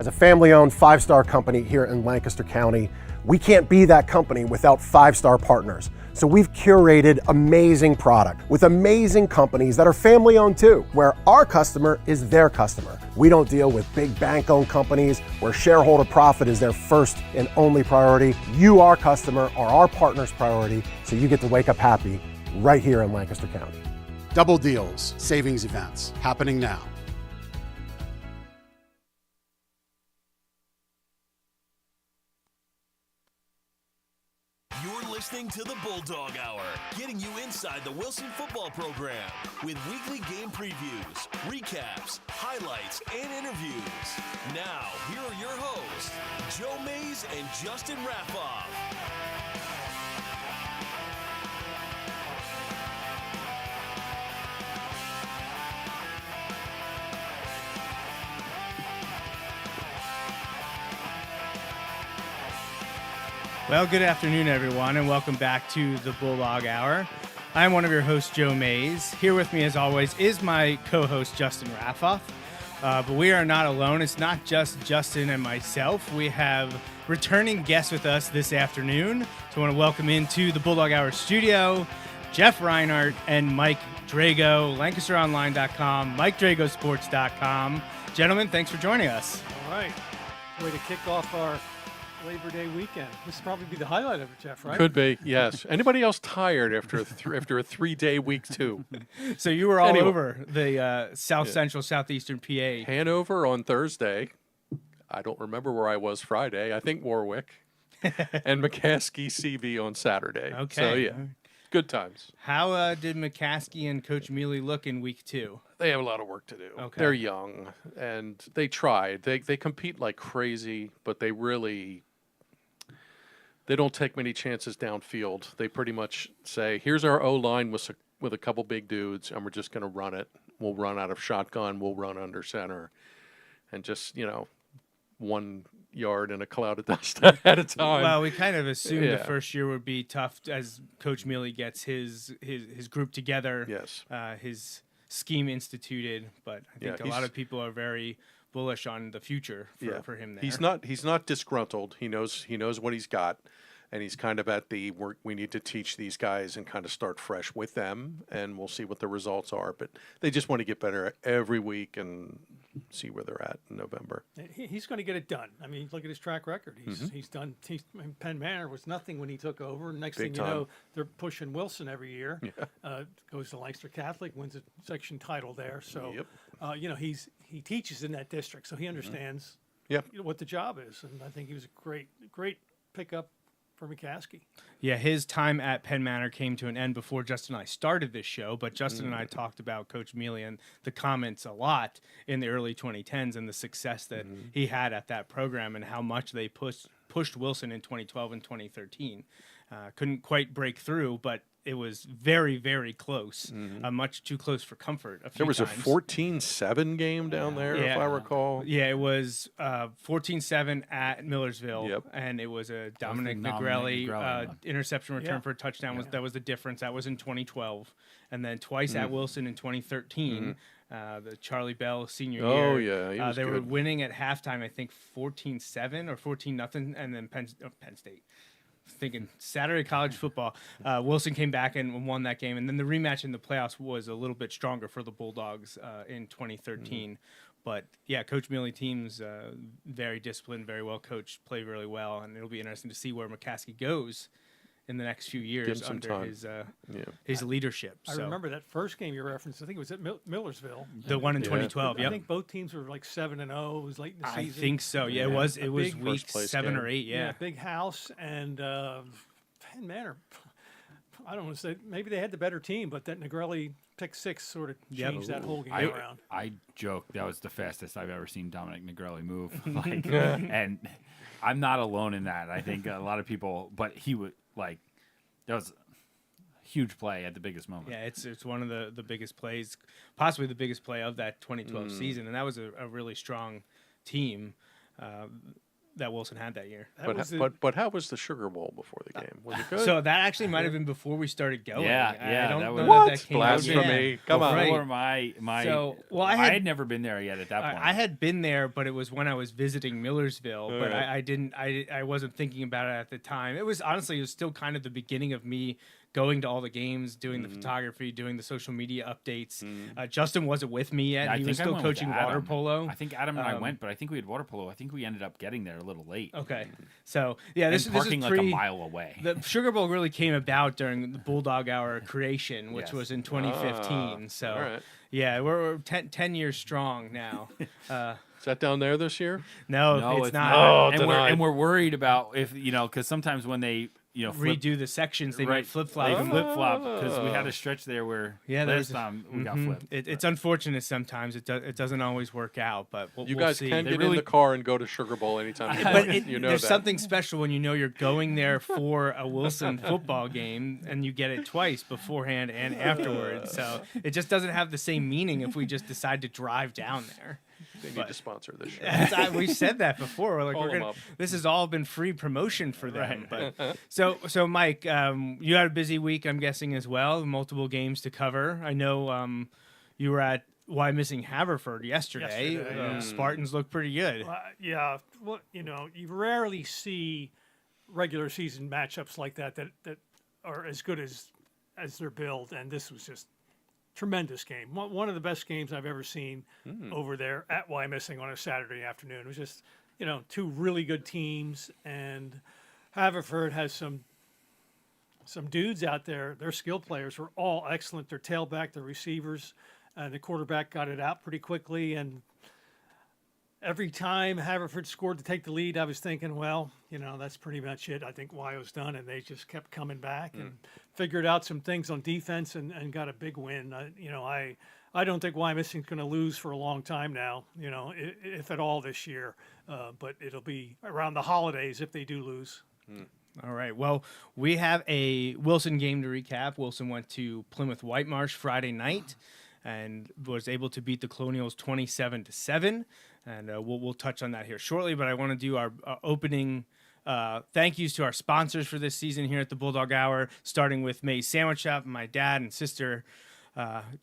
As a family-owned 5-star company here in Lancaster County, we can't be that company without 5-star partners. So we've curated amazing product with amazing companies that are family-owned too, where our customer is their customer. We don't deal with big bank-owned companies where shareholder profit is their first and only priority. You, our customer, are our partner's priority, so you get to wake up happy right here in Lancaster County. Double deals, savings events, happening now. You're listening to the Bulldog Hour, getting you inside the Wilson football program with weekly game previews, recaps, highlights, and interviews. Now, here are your hosts, Joe Mays and Justin Raffauf. Well, good afternoon, everyone, and welcome back to the Bulldog Hour. I'm one of your hosts, Joe Mays. Here with me, as always, is my co-host, Justin Raffauf. But we are not alone. It's not just Justin and myself. We have returning guests with us this afternoon. So I want to welcome into the Bulldog Hour studio, Jeff Reinhart and Mike Drago, LancasterOnline.com, MikeDragoSports.com. Gentlemen, thanks for joining us. All right. Way to kick off our Labor Day weekend. This will probably be the highlight of it, Jeff, right? Could be, yes. Anybody else tired after a 3-day week, too? So you were all over the Central, Southeastern PA. Hanover on Thursday. I don't remember where I was Friday. I think Warwick. And McCaskey CV on Saturday. Okay. So, yeah, good times. How did McCaskey and Coach Mealy look in week 2? They have a lot of work to do. Okay. They're young, and they tried. They compete like crazy, but they don't take many chances downfield. They pretty much say, here's our O-line with a couple big dudes, and we're just going to run it. We'll run out of shotgun. We'll run under center. And just, 1 yard in a cloud of dust at a time. Well, we kind of assumed the first year would be tough as Coach Mealy gets his group together. Yes. His scheme instituted. But I think a lot of people are very bullish on the future for him there. He's not disgruntled. He knows what he's got, and he's kind of at the work. We need to teach these guys and kind of start fresh with them, and we'll see what the results are. But they just want to get better every week and see where they're at in November. He's going to get it done. I mean, look at his track record. He's done. Penn Manor was nothing when he took over. Next Big thing time. you know, they're pushing Wilson every year. Yeah. Goes to Lancaster Catholic, wins a section title there. So, Yep. he teaches in that district, so he understands what the job is. And I think he was a great pickup for McCaskey. Yeah, his time at Penn Manor came to an end before Justin and I started this show, but Justin and I talked about Coach Mealy and the comments a lot in the early 2010s and the success that he had at that program and how much they pushed Wilson in 2012 and 2013. Couldn't quite break through, but it was very, very close, much too close for comfort. There was times. a 14-7 game down there, if I recall. Yeah, it was 14-7 at Millersville, and it was a Dominic Negrelli interception return for a touchdown. That was the difference. That was in 2012. And then twice at Wilson in 2013, the Charlie Bell senior year. Oh, yeah, he was they good. were winning at halftime, I think 14-7 or 14-0, and then Penn State. Thinking Saturday college football. Wilson came back and won that game, and then the rematch in the playoffs was a little bit stronger for the Bulldogs in 2013. But yeah, Coach Mealy team's very disciplined, very well coached, play really well, and it'll be interesting to see where McCaskey goes in the next few years under his leadership. I remember that first game you referenced. I think it was at Millersville. The one in 2012. I think both teams were like 7-0. It was late in the season. I think so. Yeah, it was week 7 or 8. Yeah, big house and Penn Manor. I don't want to say maybe they had the better team, but that Negrelli pick 6 sort of changed that whole game around. I joke that was the fastest I've ever seen Dominic Negrelli move. And I'm not alone in that. I think a lot of people, but he would that was a huge play at the biggest moment. Yeah, it's one of the biggest plays, possibly the biggest play of that 2012 season, and that was a really strong team. that Wilson had that year. But how was the Sugar Bowl before the game? Was it good? So that actually might have been before we started going. Yeah, I don't that know was- that What? came out. Blasphemy. Yeah. Come on. Before my So, well, I I had- had never been there yet at that point. I had been there, but it was when I was visiting Millersville. But right. I wasn't thinking about it at the time. It was still kind of the beginning of me going to all the games, doing the photography, doing the social media updates. Justin wasn't with me yet. I He think was I still went with coaching Adam. water polo. I think Adam and I went, but I think we had water polo. I think we ended up getting there a little late. Okay, so yeah, And this is parking like a pre- mile away. The Sugar Bowl really came about during the Bulldog Hour creation, which Yes. was in 2015. So all right. yeah, we're 10 years strong now. Is that down there this year? No, it's not. Oh, and denied. we're worried about if because sometimes when they flip, Redo the sections, they might right, flip they flop. flip flop because we had a stretch there where Yeah, last there's- time we got flipped. It's unfortunate sometimes. It doesn't always work out, but You we'll guys see. can They get really- in the car and go to Sugar Bowl anytime you But want. You know there's that. something special when you know you're going there for a Wilson football game and you get it twice beforehand and afterwards. So it just doesn't have the same meaning if we just decide to drive down there. They need to sponsor this show. We said that before. We're like, Call we're 'em gonna, up. this has all been free promotion for them. But so Mike, you had a busy week, I'm guessing as well. Multiple games to cover. I know you were at Why Missing Haverford yesterday. Yesterday, yeah. Spartans look pretty good. Yeah, well, you rarely see regular season matchups like that are as good as they're billed, and this was just tremendous game. One of the best games I've ever seen over there at Wyomissing on a Saturday afternoon. It was just, two really good teams, and Haverford has some dudes out there. Their skill players were all excellent. Their tailback, their receivers, and the quarterback got it out pretty quickly. And every time Haverford scored to take the lead, I was thinking, well, that's pretty much it. I think Wyo's done, and they just kept coming back and figured out some things on defense and got a big win. I don't think Wyomissing's going to lose for a long time now, if at all this year. But it'll be around the holidays if they do lose. All right. Well, we have a Wilson game to recap. Wilson went to Plymouth-Whitemarsh Friday night and was able to beat the Colonials 27-7. And we'll touch on that here shortly. But I want to do our opening thank yous to our sponsors for this season here at the Bulldog Hour, starting with May's Sandwich Shop, my dad and sister.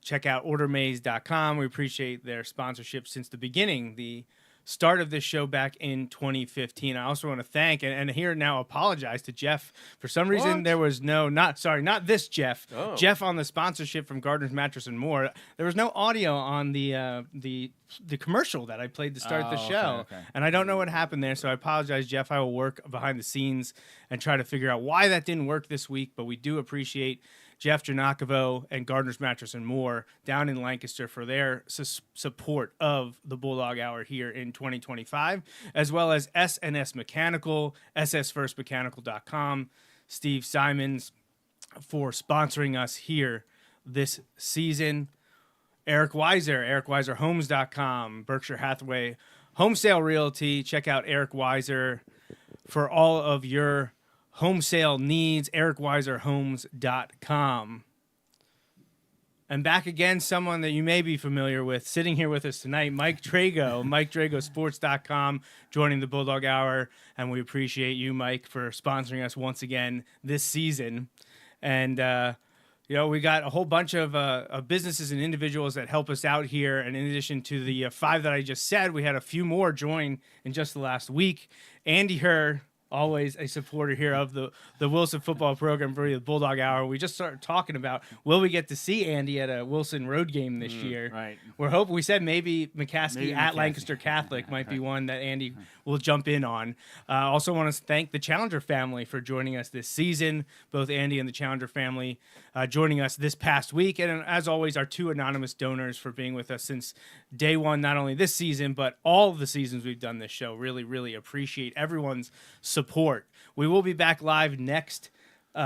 Check out ordermaze.com. We appreciate their sponsorship since the beginning, the start of this show back in 2015. I also want to thank and here now apologize to Jeff. For some reason, What? there was not this Jeff. Oh. Jeff on the sponsorship from Gardner's Mattress and More. There was no audio on the commercial that I played to start the show. Okay. And I don't know what happened there, so I apologize, Jeff. I will work behind the scenes and try to figure out why that didn't work this week, but we do appreciate Jeff Janakovo and Gardner's Mattress and More down in Lancaster for their support of the Bulldog Hour here in 2025, as well as S&S Mechanical, ssfirstmechanical.com, Steve Simons for sponsoring us here this season. Eric Weiser, ericweiserhomes.com, Berkshire Hathaway Home Sale Realty. Check out Eric Weiser for all of your home sale needs, ericweiserhomes.com. And back again, someone that you may be familiar with, sitting here with us tonight, Mike Drago, MikeDragosports.com, joining the Bulldog Hour. And we appreciate you, Mike, for sponsoring us once again this season. And, we got a whole bunch of businesses and individuals that help us out here. And in addition to the 5 that I just said, we had a few more join in just the last week. Andy Herr, always a supporter here of the Wilson football program for the Bulldog Hour. We just started talking about, will we get to see Andy at a Wilson road game this year? right. We're hoping, we said maybe McCaskey Maybe at McCaskey. Lancaster Catholic might be one that Andy will jump in on. Also want to thank the Challenger family for joining us this season, both Andy and the Challenger family joining us this past week. And as always, our 2 anonymous donors for being with us since day one, not only this season, but all of the seasons we've done this show. Really, really appreciate everyone's support. We will be back live next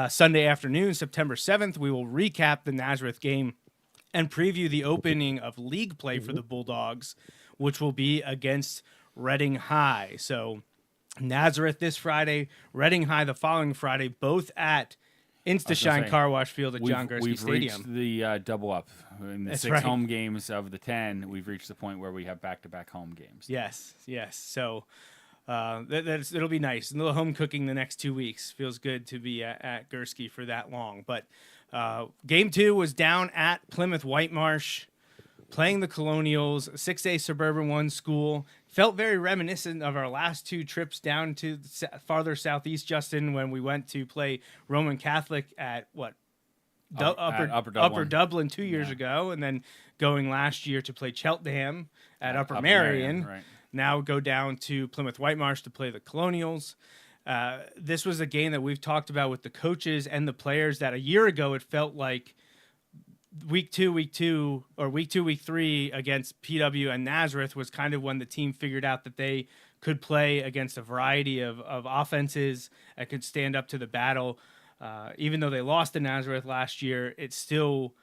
Sunday afternoon, September 7th. We will recap the Nazareth game and preview the opening of league play for the Bulldogs, which will be against Reading High. So Nazareth this Friday, Reading High the following Friday, both at Instashine say, Car Wash Field at John Gursky We've Stadium. reached the double up. In the That's 6 right. home games of the 10, we've reached the point where we have back-to-back home games. Yes. So It'll be nice. A little home cooking the next 2 weeks. Feels good to be at Gursky for that long. But game 2 was down at Plymouth-Whitemarsh, playing the Colonials, 6A Suburban 1 school. Felt very reminiscent of our last 2 trips down to farther southeast, Justin, when we went to play Roman Catholic at Upper Dublin 2 years ago, and then going last year to play Cheltenham at Upper Merion. Right. Now go down to Plymouth-Whitemarsh to play the Colonials. This was a game that we've talked about with the coaches and the players that a year ago it felt like week 2, week 3 against PW and Nazareth was kind of when the team figured out that they could play against a variety of offenses and could stand up to the battle. Even though they lost to Nazareth last year, it still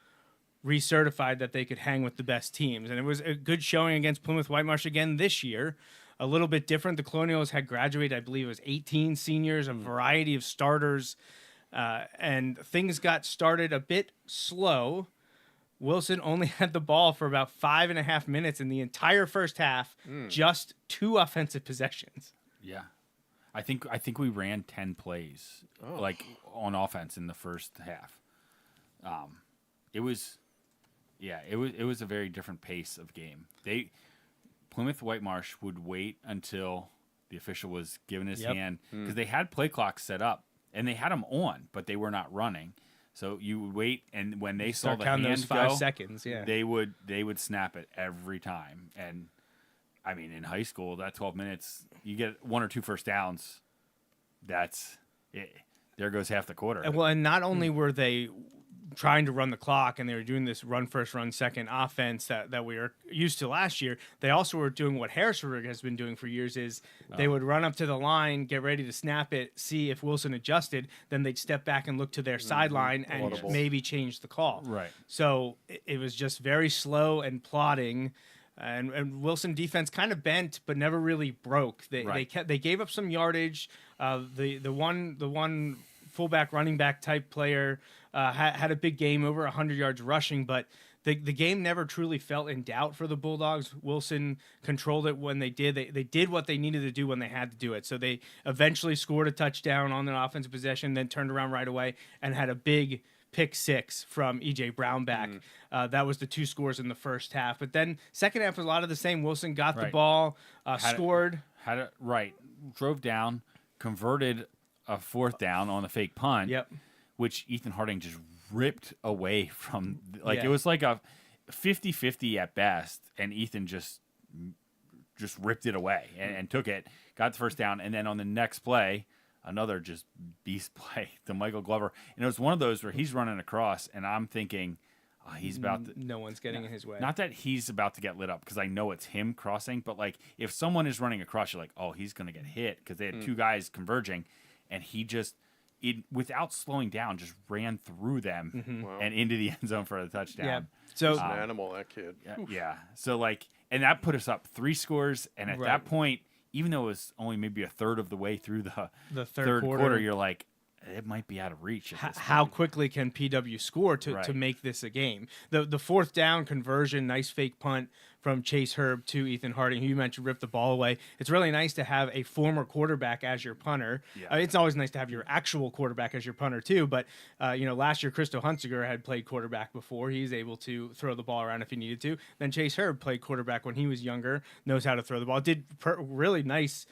recertified that they could hang with the best teams. And it was a good showing against Plymouth-Whitemarsh again this year. A little bit different. The Colonials had graduated, I believe it was 18 seniors, a variety of starters, and things got started a bit slow. Wilson only had the ball for about 5.5 minutes in the entire first half, just 2 offensive possessions. Yeah. I think we ran 10 plays like on offense in the first half. It was a very different pace of game. Plymouth-Whitemarsh would wait until the official was given his hand because they had play clocks set up and they had them on, but they were not running. So you would wait, and when they saw the hand those 5 go, seconds, they would snap it every time. And I mean, in high school, that 12 minutes, you get 1 or 2 first downs. That's it. There goes half the quarter. And not only were they trying to run the clock and they were doing this run first, run second offense that we were used to last year, they also were doing what Harrisburg has been doing for years is they would run up to the line, get ready to snap it, see if Wilson adjusted, then they'd step back and look to their sideline and maybe change the call. Right. So it was just very slow and plodding. And Wilson defense kind of bent, but never really broke. They gave up some yardage. The one fullback, running back type player had a big game, over 100 yards rushing, but the game never truly felt in doubt for the Bulldogs. Wilson controlled it when they did. They did what they needed to do when they had to do it. So they eventually scored a touchdown on an offensive possession, then turned around right away and had a big pick 6 from E.J. Brownback. That was the 2 scores in the first half. But then second half was a lot of the same. Wilson got the ball, scored. Drove down, converted a 4th down on a fake punt, which Ethan Harding just ripped away from. It was like a 50-50 at best, and Ethan just ripped it away and took it, got the first down, and then on the next play, another just beast play to Michael Glover. And it was one of those where he's running across, and I'm thinking, he's about to... No one's getting in his way. Not that he's about to get lit up, because I know it's him crossing, but like if someone is running across, you're like, oh, he's going to get hit, because they had 2 guys converging, and he just, without slowing down, just ran through them and into the end zone for the touchdown. Yeah. So He's an animal, that kid. Yeah. So and that put us up 3 scores, and at that point, even though it was only maybe a third of the way through the third quarter, you're like, it might be out of reach. How quickly can PW score to make this a game? The 4th down conversion, nice fake punt from Chase Herb to Ethan Harding, who you mentioned ripped the ball away. It's really nice to have a former quarterback as your punter. Yeah. It's always nice to have your actual quarterback as your punter too, but last year Christo Hunziger had played quarterback before. He's able to throw the ball around if he needed to. Then Chase Herb played quarterback when he was younger, knows how to throw the ball. Did really nice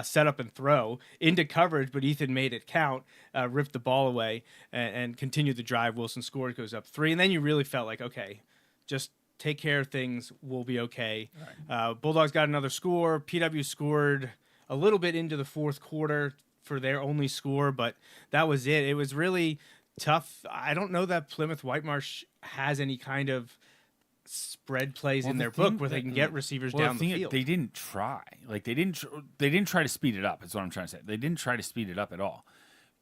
setup and throw into coverage, but Ethan made it count, ripped the ball away, and continued the drive. Wilson scored, goes up 3, and then you really felt like, okay, just take care of things, we'll be okay. Right. Bulldogs got another score. PW scored a little bit into the 4th quarter for their only score, but that was it. It was really tough. I don't know that Plymouth-Whitemarsh has any kind of spread plays in their book where they can get receivers down the field. They didn't try. They didn't try to speed it up. That's what I'm trying to say. They didn't try to speed it up at all.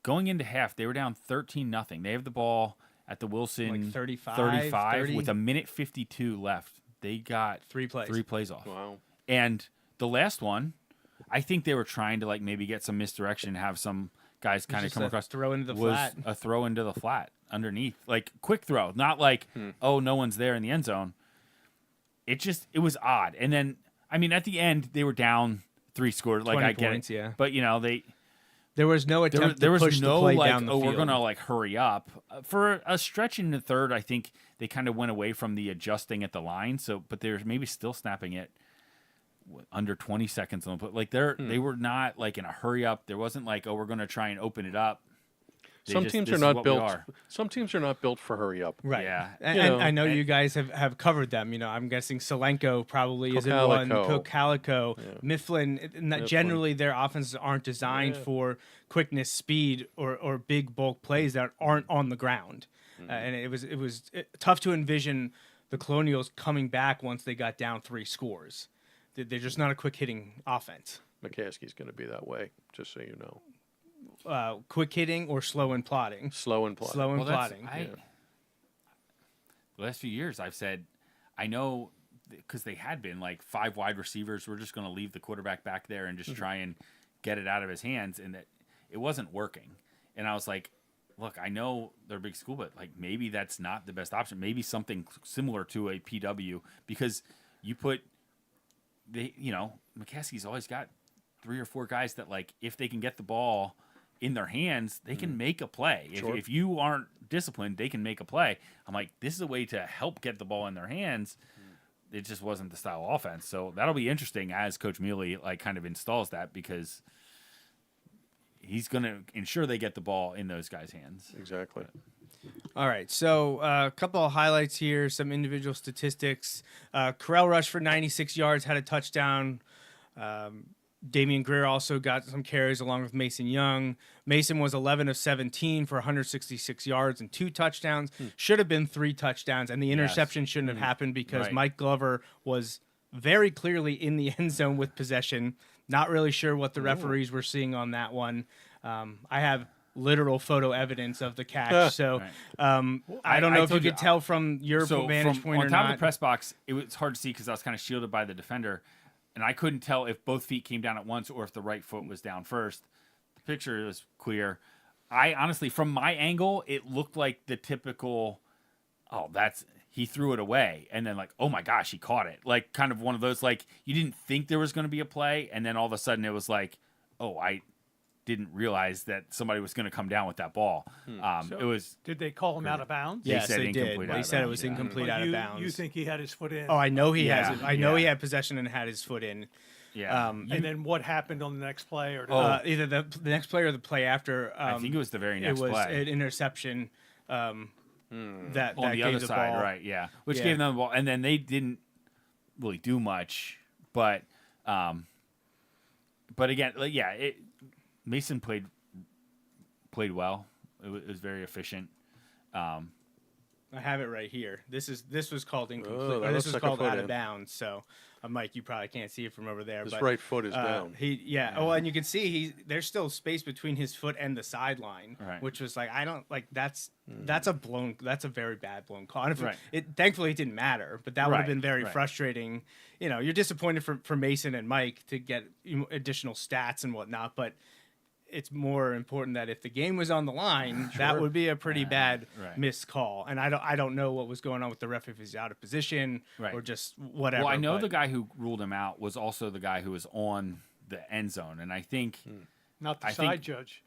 Going into half, they were down 13-0. They have the ball at the Wilson 35 30. with 1:52 left. They got 3 plays. 3 plays off. Wow. And the last one, I think they were trying to maybe get some misdirection and have some guys kind of come across. Throw into the was flat. A throw into the flat underneath. Quick throw. Not oh, no one's there in the end zone. It was odd. And then, at the end, they were down 3 scores. Like 20 I get points, it. yeah. But There was no attempt there to was push no the play like, down the oh, field. we're gonna like hurry up. For a stretch in the third, I think they kind of went away from the adjusting at the line. So, but they're maybe still snapping it under 20 seconds on the play. Like they were not like in a hurry up. There wasn't like, oh, we're gonna try and open it up. Some teams are not built. Some teams are not built for hurry up. Right. Yeah. And I know you guys have covered them. I'm guessing Solenko probably is in one. Calico, Mifflin. Generally, their offenses aren't designed for quickness, speed, or big bulk plays that aren't on the ground. And it was tough to envision the Colonials coming back once they got down 3 scores. They're just not a quick hitting offense. McCaskey's going to be that way, just so you know. Quick hitting or slow and plotting? Slow and plotting. Plotting. The last few years, I've said, I know because they had been like 5 wide receivers. We're just going to leave the quarterback back there and just try and get it out of his hands, and that it wasn't working. And I was like, look, I know they're a big school, but like maybe that's not the best option. Maybe something similar to a PW, because you put McCaskey's always got 3 or 4 guys that like if they can get the ball in their hands, they can make a play. Sure. If you aren't disciplined, they can make a play. I'm like, this is a way to help get the ball in their hands. It just wasn't the style of offense. So that'll be interesting as Coach Mealy like kind of installs that, because he's going to ensure they get the ball in those guys' hands. Exactly. All right, so a couple of highlights here, some individual statistics. Corral rushed for 96 yards, had a touchdown. Damian Greer also got some carries along with Mason Young. Mason was 11 of 17 for 166 yards and 2 touchdowns. Should have been 3 touchdowns, and the interception shouldn't have happened because Mike Glover was very clearly in the end zone with possession. Not really sure what the referees were seeing on that one. I have literal photo evidence of the catch, so I don't know if you could tell from your vantage point or not. On top of the press box, it was hard to see because I was kind of shielded by the defender. And I couldn't tell if both feet came down at once or if the right foot was down first. The picture was clear. I honestly, from my angle, it looked like the typical, he threw it away. And then like, oh my gosh, he caught it. Like kind of one of those, like you didn't think there was going to be a play. And then all of a sudden it was like, oh, I didn't realize that somebody was going to come down with that ball. So it was. Did they call him out of bounds? Yes, said they did. incomplete out They of said it bounds, was yeah. incomplete But out of bounds. You think he had his foot in? Oh, I know he has it. I know he yeah. had possession and had his foot in. Yeah. And then what happened on the next play? Or Either the next play or the play after. I think it was the very next play. It was play. an interception that On that the gave other the side, ball. right? Yeah, which Yeah. gave them the ball, and then they didn't really do much. But again, Mason played well. It was very efficient. I have it right here. This was called incomplete. Oh, that Or this looks was like a called foot out of in. bounds. So, Mike, you probably can't see it from over there. His but, right foot is down. Oh, and you can see there's still space between his foot and the sideline, Right. which was like that's a very bad blown call. And if Right. thankfully it didn't matter, but that would have Right, been very right. frustrating. You're disappointed for Mason and Mike to get additional stats and whatnot, but it's more important that if the game was on the line, that would be a pretty bad right. missed call. And I don't know what was going on with the ref, if he's out of position Right. or just whatever. Well, I know but- the guy who ruled him out was also the guy who was on the end zone, and I think, not the I side think- judge.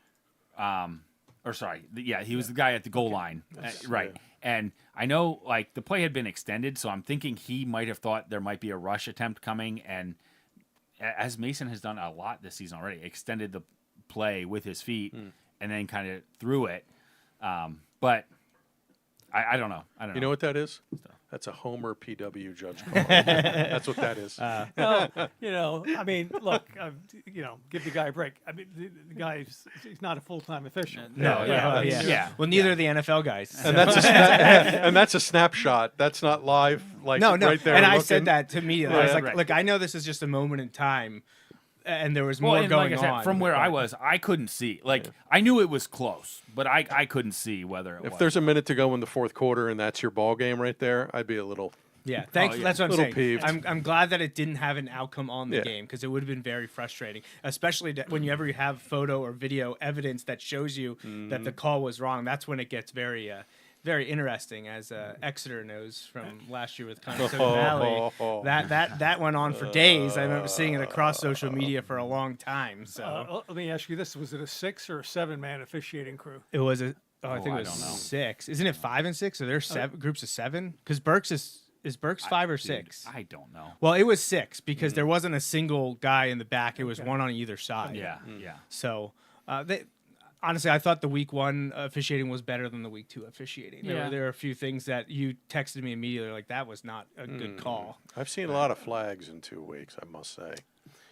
he was the guy at the goal line, right? And I know, like, the play had been extended, so I'm thinking he might have thought there might be a rush attempt coming, and as Mason has done a lot this season already, extended the play with his feet and then kind of threw it. But I don't know. You know what that is? That's a Homer PW judge call. That's what that is. No, I mean, look, give the guy a break. I mean, the guy's he's not a full-time official. No, yeah. Well, neither are the NFL guys. So. and that's a snapshot. That's not live. Like No. right there. And I looking. said that to me. I was like, right. look, I know this is just a moment in time, and there was more and going like I said, on. from where but- I was, I couldn't see. Like, I knew it was close, but I couldn't see whether it was. If there's a minute to go in the fourth quarter and that's your ball game right there, I'd be a little. Yeah, thanks. yeah. That's what I'm Little saying. peeved. I'm glad that it didn't have an outcome on the Yeah. game, because it would have been very frustrating, especially whenever you have photo or video evidence that shows you that the call was wrong. That's when it gets very very interesting, as Exeter knows from last year with Conestoga Valley. That went on for days. I remember seeing it across social media for a long time. So Let me ask you this: was it a 6 or a 7-man officiating crew? it was a. Oh, I think I it was don't know. 6. Isn't it 5 and 6? Are there groups of 7? Because Burke's is Burke's 5 or 6? I don't know. Well, it was 6 because there wasn't a single guy in the back. It was one on either side. Yeah. So, honestly, I thought the week 1 officiating was better than the week 2 officiating. There were a few things that you texted me immediately, like that was not a good call. I've seen a lot of flags in 2 weeks, I must say.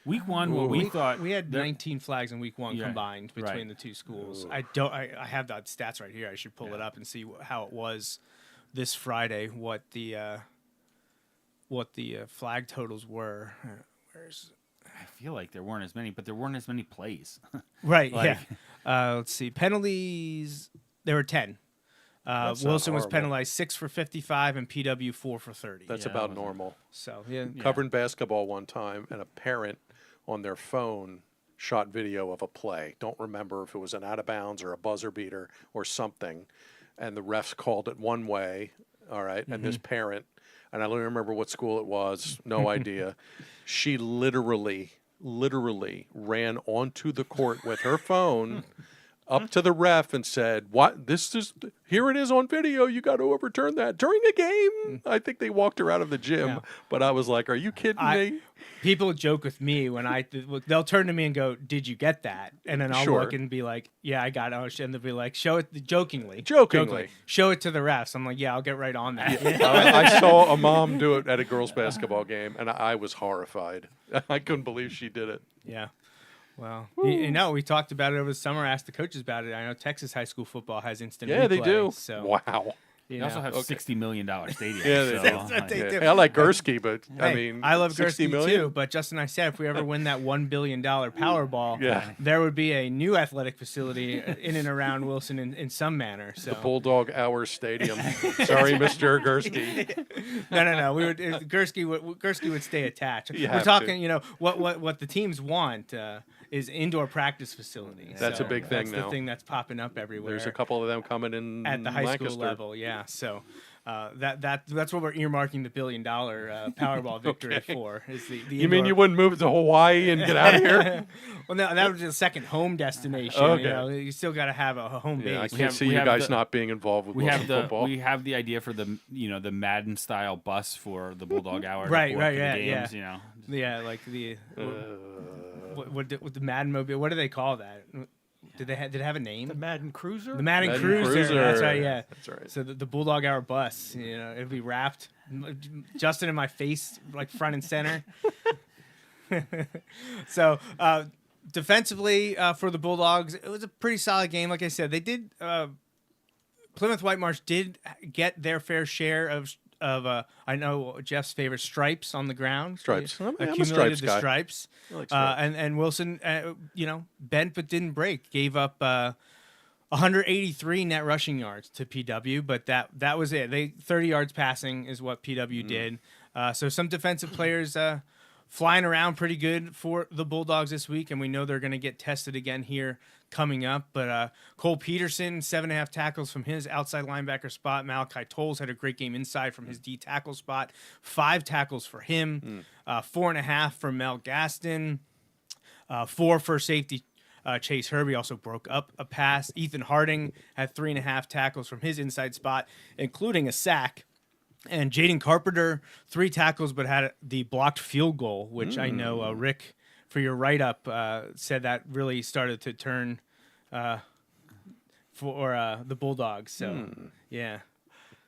Week 1, what we thought We had 19 flags in week 1 Yeah, combined between right. the two schools. I have the stats right here. I should pull it up and see how it was this Friday. What the flag totals were. Where's I feel like there weren't as many, but there weren't as many plays. right? Like- Yeah. Let's see. Penalties. There were 10. That's not Wilson was horrible. penalized 6 for 55 and PW 4 for 30. That's Yeah, about that wasn't- normal. So yeah. Covering basketball one time, and a parent on their phone shot video of a play. Don't remember if it was an out of bounds or a buzzer beater or something. And the refs called it one way, all right? And this parent, and I don't remember what school it was, no idea. She literally ran onto the court with her phone up to the ref and said, "What? Here it is on video. You got to overturn that during a game." I think they walked her out of the gym, Yeah. but I was like, "Are you kidding me?" People joke with me when they'll turn to me and go, "Did you get that?" And then I'll Sure. look and be like, "Yeah, I got it." And they'll be like, "Show it jokingly." Jokingly. Show it to the refs. I'm like, "Yeah, I'll get right on that." I saw a mom do it at a girls' basketball game, and I was horrified. I couldn't believe she did it. Yeah. Well, you know, we talked about it over the summer. Asked the coaches about it. I know Texas high school football has instant Yeah, they replay, do. So Wow. They also have $60 million stadiums. Yeah, they so, do. what they like, do. Hey, I like Gursky, but I Hey, mean, I love 60 Gursky million? too. But Justin, I said if we ever win that $1 billion Powerball, Yeah. there would be a new athletic facility in and around Wilson in some manner. So The Bulldog Hour Stadium. Sorry, Mr. Gursky. No. We would Gursky would stay attached. You We're have talking, to. you know, what the teams want is indoor practice facilities. That's a big thing that's now. the thing that's popping up everywhere. There's a couple of them coming in at the high Lancaster. school level, yeah. So that's what we're earmarking the $1 billion Powerball victory for. Is the You mean indoor- you wouldn't move to Hawaii and get out of here? Well, no, that was the second home destination. Okay. You know, you still got to have a home Yeah, I base. can't have- see we you have guys the- not being involved with we Wilson have the football. we have the idea for the Madden style bus for the Bulldog Hour. to Right, go up right, to the yeah, games, yeah. You know, Yeah, like the what the Madden Mobile. What do they call that? Did it have a name? The Madden Cruiser? The Madden, Madden Cruiser. That's right. Yeah. That's right. So the Bulldog Hour bus, you know, it'd be wrapped, Justin in my face, like front and center. So defensively for the Bulldogs, it was a pretty solid game. Like I said, they did. Plymouth-Whitemarsh did get their fair share of I know Jeff's favorite stripes on the ground. Stripes. They I'm a accumulated stripes the guy. stripes. I like stripes. And Wilson, you know, bent but didn't break. Gave up 183 net rushing yards to PW, but that was it. 30 yards passing is what PW did. So some defensive players flying around pretty good for the Bulldogs this week, and we know they're going to get tested again here coming up. But Cole Peterson, 7.5 tackles from his outside linebacker spot. Malachi Tolles had a great game inside from his D tackle spot. 5 tackles for him. 4.5 for Mel Gaston. 4 for safety Chase Herbie also broke up a pass. Ethan Harding had 3.5 tackles from his inside spot, including a sack. And Jaden Carpenter, 3 tackles, but had the blocked field goal, which I know Rick, for your write-up, said that really started to turn for the Bulldogs. So, yeah.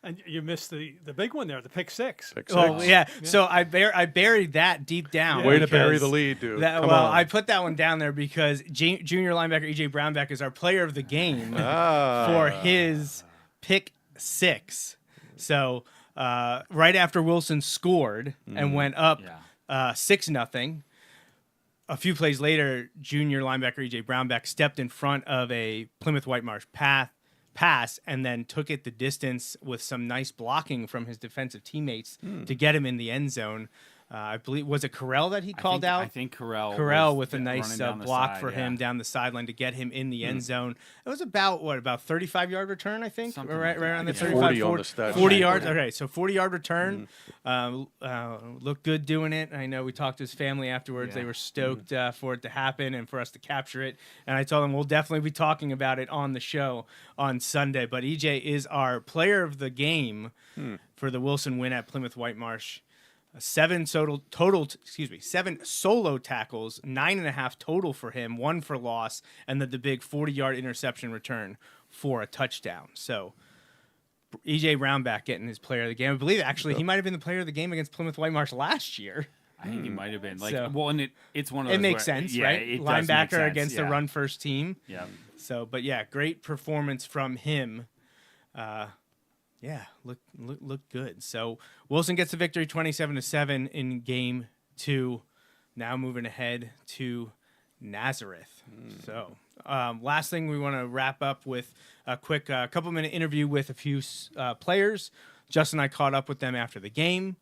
And you missed the big one there, the pick six. Pick Oh, six. yeah. So I buried that deep down. Way to bury because the lead, dude. Well, Come on. I put that one down there because junior linebacker E.J. Brownback is our player of the game for his pick 6. So right after Wilson scored and went up 6-0, a few plays later, junior linebacker E.J. Brownback stepped in front of a Plymouth-Whitemarsh pass and then took it the distance with some nice blocking from his defensive teammates to get him in the end zone. I believe, was it Carell that he called out? I think Carell. Carell was with a nice running down the block side, for him yeah. down the sideline to get him in the end zone. It was about 35-yard return, I think, Something right like that. around the Yeah. 35, 40 on the stat 40 sheet. yards. Okay, so 40-yard return. Looked good doing it. I know we talked to his family afterwards. Yeah. They were stoked for it to happen and for us to capture it. And I told them we'll definitely be talking about it on the show on Sunday. But EJ is our player of the game for the Wilson win at Plymouth-Whitemarsh. 7 solo tackles, 9.5 total for him, 1 for loss, and then the big 40-yard interception return for a touchdown. So EJ Brownback getting his player of the game. I believe actually he might have been the player of the game against Plymouth-Whitemarsh last year. I think he might have been. Like, So- well, and it's one of those. It makes where- sense, yeah, right? It does make Linebacker sense, against the yeah. run first team. Yeah. So, but yeah, great performance from him. Look good. So Wilson gets the victory, 27-7 in game 2. Now moving ahead to Nazareth. So, last thing we want to wrap up with a quick couple-minute interview with a few players. Justin and I caught up with them after the game.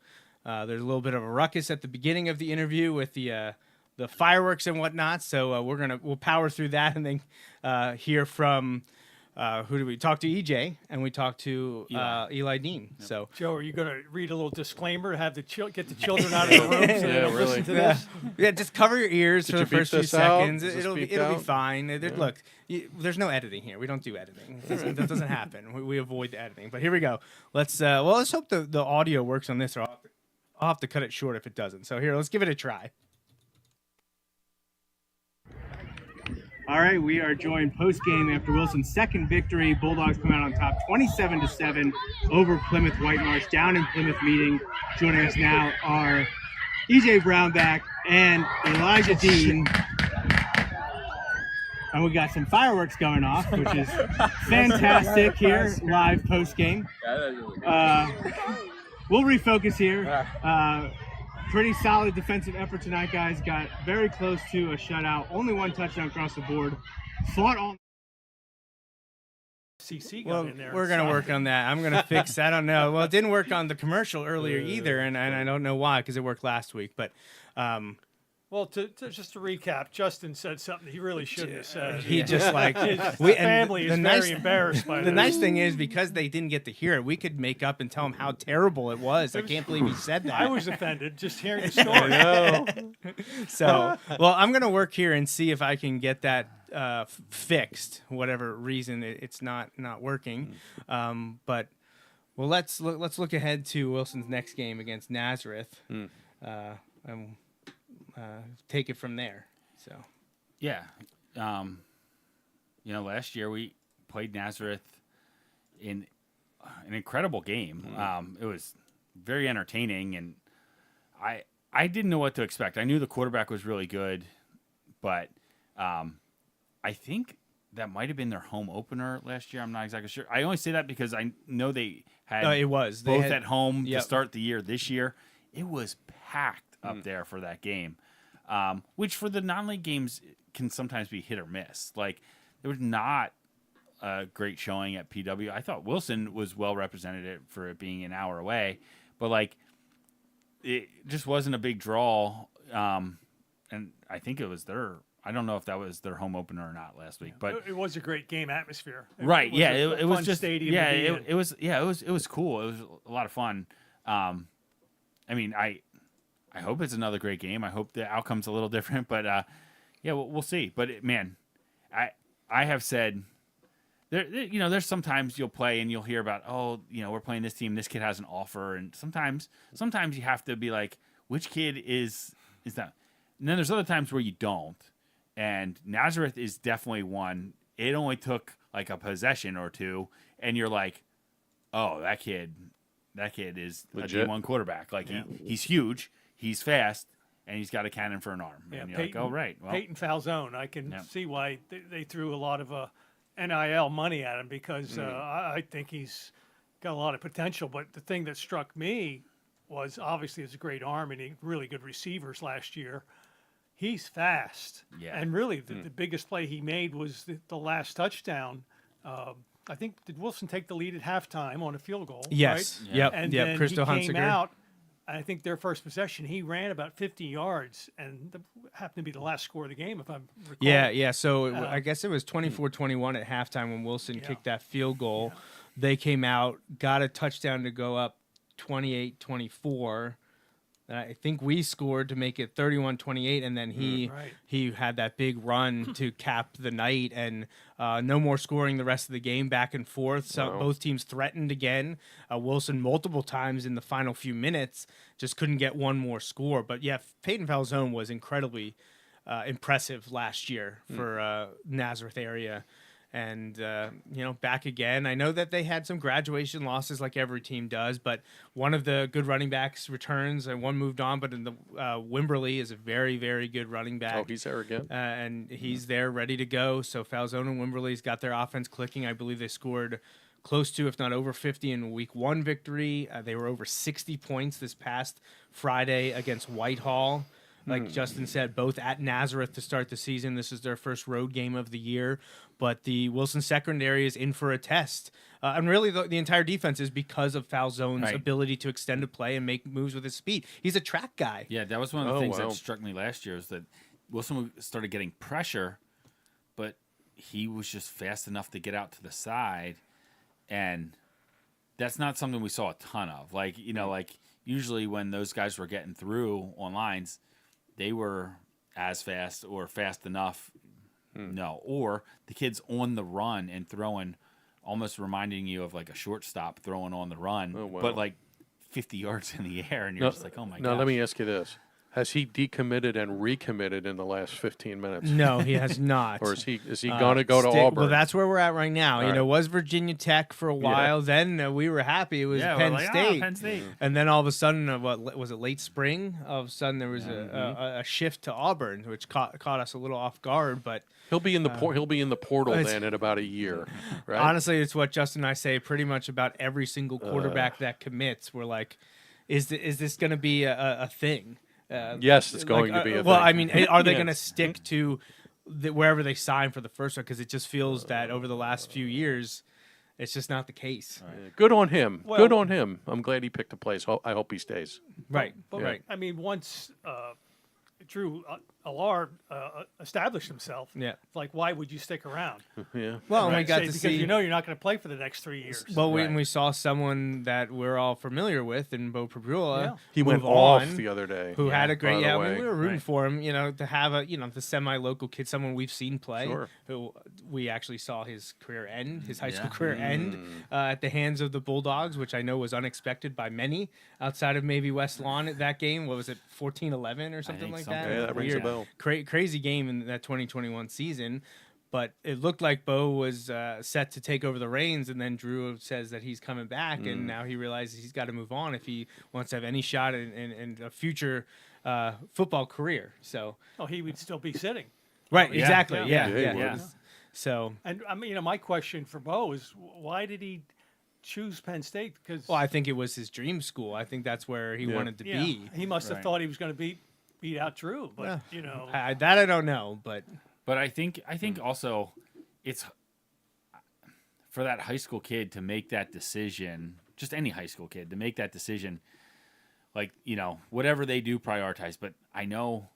There's a little bit of a ruckus at the beginning of the interview with the fireworks and whatnot. So we'll power through that and then hear from who do we talk to? EJ, and we talked to Eli Dean. Yep. So Joe, are you going to read a little disclaimer? Have the get the children out of the room so they don't listen to this? Yeah, just cover your ears for you the first beep few this out? seconds. Does this It'll beep be out? fine. Look, there's no editing here. We don't do editing. That doesn't happen. We avoid the editing. But here we go. Let's hope the audio works on this, or I'll have to cut it short if it doesn't. So here, let's give it a try. All right, we are joined post-game after Wilson's second victory. Bulldogs come out on top 27-7 over Plymouth-Whitemarsh down in Plymouth meeting. Joining us now are EJ Brownback and Elijah Dean. And we got some fireworks going off, which is fantastic here, live post-game. We'll refocus here. Pretty solid defensive effort tonight, guys. Got very close to a shutout. Only 1 touchdown across the board. Fought all. CC got in there. We're going to work on that. I'm going to fix that. I don't know. Well, it didn't work on the commercial earlier either, and I don't know why, because it worked last week. But Well, just to recap, Justin said something he really shouldn't have said. he just like His and family is the very embarrassed by The this. nice thing is, because they didn't get to hear it, we could make up and tell them how terrible it was. I can't believe he said that. I was offended just hearing the story. So, well, I'm gonna work here and see if I can get that fixed. Whatever reason it's not working, but well, let's look ahead to Wilson's next game against Nazareth, and take it from there. So, Yeah. Last year we played Nazareth in an incredible game. It was very entertaining, and I didn't know what to expect. I knew the quarterback was really good, but I think that might have been their home opener last year. I'm not exactly sure. I only say that because I know they had it was both at home Yep. to start the year. This year, it was packed up there for that game. Which for the non-league games can sometimes be hit or miss. Like, there was not a great showing at PW. I thought Wilson was well represented for it being an hour away, but like, it just wasn't a big draw. And I think it was I don't know if that was their home opener or not last week, but It was a great game atmosphere. right. was Yeah. a It was fun just, stadium yeah, to be in. it was cool. It was a lot of fun. I mean, I hope it's another great game. I hope the outcome's a little different, but yeah, we'll see. But man, I have said there's sometimes you'll play and you'll hear about, we're playing this team, this kid has an offer, and sometimes you have to be like, which kid is that? And then there's other times where you don't. And Nazareth is definitely one. It only took like a possession or two, and you're like, oh, that kid is Legit. a D1 quarterback. Like he's huge. He's fast, and he's got a cannon for an arm. Yeah, and you're like, oh, right. Well, Peyton Falzone. I can Yeah. see why they threw a lot of NIL money at him because I think he's got a lot of potential. But the thing that struck me was obviously it's a great arm and he really good receivers last year. He's fast. Yeah. And really the biggest play he made was the last touchdown. I think, did Wilson take the lead at halftime on a field goal? yes, Right? yep, And yep. then Crystal he came Hunsiger. out I think their first possession, he ran about 50 yards, and happened to be the last score of the game, if I'm recalling. Yeah. So I guess it was 24-21 at halftime when Wilson kicked that field goal. Yeah. They came out, got a touchdown to go up 28-24. I think we scored to make it 31-28, and then he had that big run to cap the night, and no more scoring the rest of the game, back and forth. So both teams threatened again. Wilson multiple times in the final few minutes just couldn't get one more score. But yeah, Peyton Falzone was incredibly impressive last year for Nazareth area. And, back again. I know that they had some graduation losses like every team does, but one of the good running backs returns and one moved on. But in the Wimberly is a very, very good running back. Oh, he's there again. And he's there ready to go. So Falzone and Wimberly's got their offense clicking. I believe they scored close to, if not over 50 in week 1 victory. They were over 60 points this past Friday against Whitehall. Like Justin said, both at Nazareth to start the season. This is their first road game of the year. But the Wilson secondary is in for a test. And really, the entire defense is because of Falzone's ability to extend a play and make moves with his speed. He's a track guy. Yeah, that was one of the things that struck me last year, is that Wilson started getting pressure, but he was just fast enough to get out to the side. And that's not something we saw a ton of. Like usually when those guys were getting through on lines, they were as fast or fast enough. No. Or the kid's on the run and throwing, almost reminding you of like a shortstop throwing on the run, but like 50 yards in the air, and you're just like, oh my god. Now let me ask you this. Has he decommitted and recommitted in the last 15 minutes? No, he has not. Or is he going to go to Auburn? Well, that's where we're at right now. It was Virginia Tech for a while. Then we were happy it was Penn State. Penn State. And then all of a sudden, what was it, late spring? All of a sudden, there was a shift to Auburn, which caught us a little off guard. But he'll be in the portal then in about a year, right? Honestly, it's what Justin and I say pretty much about every single quarterback that commits. We're like, is this going to be a thing? Yes, it's going to be a thing. Well, I mean, are they going to stick to wherever they sign for the first one? Because it just feels that over the last few years, it's just not the case. Good on him. Good on him. I'm glad he picked a place. I hope he stays. Right. But I mean, once Drew Allard established himself, it's like, why would you stick around? Yeah. Well, we got to because see. you're not going to play for the next 3 years. Well, we saw someone that we're all familiar with in Bo Prabula. He went move off on, the other day. who had a great. by the way. We were rooting for him. To have the semi-local kid, someone we've seen play. Sure. Who we actually saw his career end, his high school career end at the hands of the Bulldogs, which I know was unexpected by many outside of maybe West Lawn at that game. What was it, 14-11 or something like that? Yeah, that rings a bell. Crazy game in that 2021 season, but it looked like Bo was set to take over the reins, and then Drew says that he's coming back, and now he realizes he's got to move on if he wants to have any shot in a future football career. So, he would still be sitting. Right, exactly, Yeah. yeah. So, And I mean, my question for Bo is, why did he choose Penn State? Because I think it was his dream school. I think that's where he wanted to be. he must have thought he was going to beat out Drew, but that I don't know, but I think also it's for that high school kid to make that decision, just any high school kid to make that decision, like, whatever they do, prioritize. But I know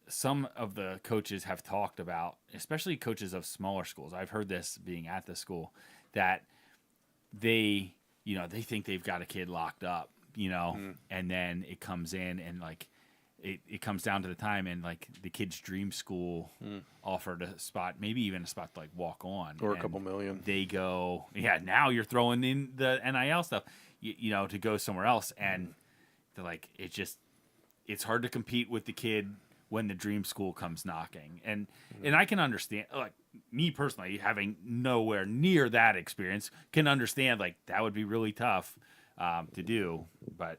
some of the coaches have talked about, especially coaches of smaller schools, I've heard this being at the school, that they think they've got a kid locked up, and then it comes in and like, it comes down to the time, and like the kid's dream school offered a spot, maybe even a spot to like walk on, or a couple million. They go, now you're throwing in the NIL stuff, to go somewhere else, and they're like, it's hard to compete with the kid when the dream school comes knocking, and I can understand, like me personally, having nowhere near that experience, can understand like that would be really tough to do, but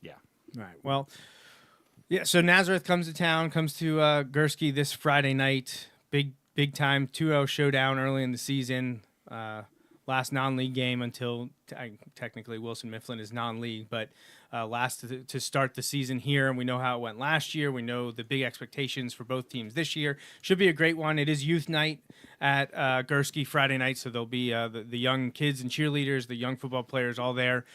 yeah, right. Well. Yeah, so Nazareth comes to Gursky this Friday night. Big time 2-0 showdown early in the season. Last non-league game until technically Wilson Mifflin is non-league, but last to start the season here. And we know how it went last year. We know the big expectations for both teams this year. Should be a great one. It is youth night at Gursky Friday night, so there'll be the young kids and cheerleaders, the young football players all there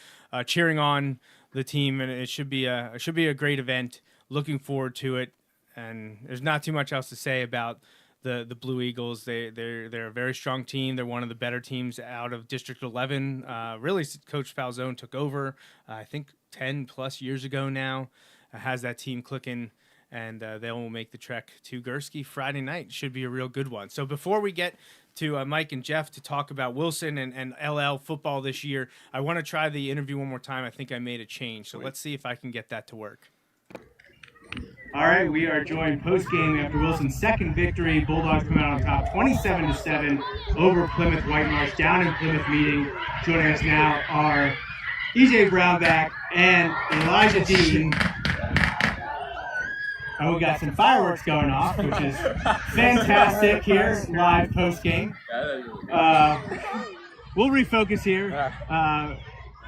cheering on the team, and it should be a great event. Looking forward to it, and there's not too much else to say about the Blue Eagles. They're a very strong team. They're one of the better teams out of District 11. Really, Coach Falzone took over, I think 10 plus years ago now. Has that team clicking, and they will make the trek to Gursky Friday night. Should be a real good one. So before we get to Mike and Jeff to talk about Wilson and LL football this year, I want to try the interview one more time. I think I made a change, so let's see if I can get that to work. All right, we are joined post-game after Wilson's second victory. Bulldogs come out on top 27-7 over Plymouth-Whitemarsh down in Plymouth meeting. Joining us now are EJ Brownback and Elijah Dean. And we got some fireworks going off, which is fantastic here, live post-game. We'll refocus here.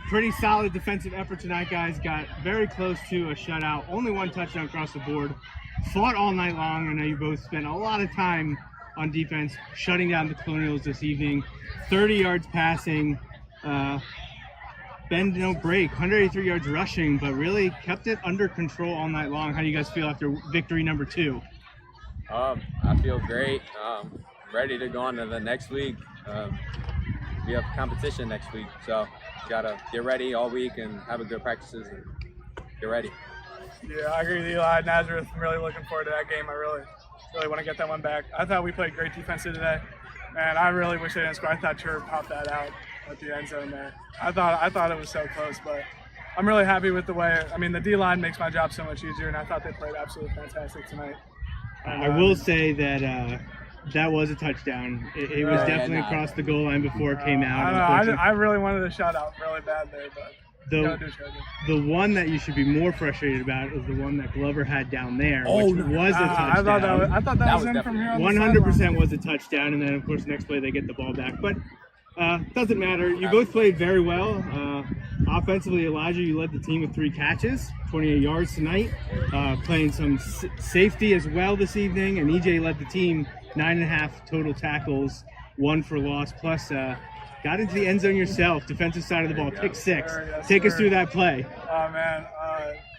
Pretty solid defensive effort tonight, guys. Got very close to a shutout. Only one touchdown across the board. Fought all night long. I know you both spent a lot of time on defense, shutting down the Colonials this evening. 30 yards passing. Bend no break. 183 yards rushing, but really kept it under control all night long. How do you guys feel after victory number 2? I feel great. Ready to go on to the next week. We have competition next week, so gotta get ready all week and have a good practices and get ready. Yeah, I agree with Eli. Nazareth, I'm really looking forward to that game. I really want to get that one back. I thought we played great defense today, and I really wish they didn't score. I thought Chirp popped that out at the end zone there. I thought it was so close, but I'm really happy with the way. I mean, the D-line makes my job so much easier, and I thought they played absolutely fantastic tonight. I will say that that was a touchdown. It was definitely across the goal line before it came out. I really wanted a shutout really bad there, but the one that you should be more frustrated about is the one that Glover had down there, which was a touchdown. I thought that was in from here on 100% was a touchdown, and then, of course, next play they get the ball back. But doesn't matter. You both played very well. Offensively, Elijah, you led the team with 3 catches, 28 yards tonight, playing some safety as well this evening, and EJ led the team 9.5 total tackles, 1 for loss, plus got into the end zone yourself, defensive side of the ball, pick 6. Take us through that play. Oh, man.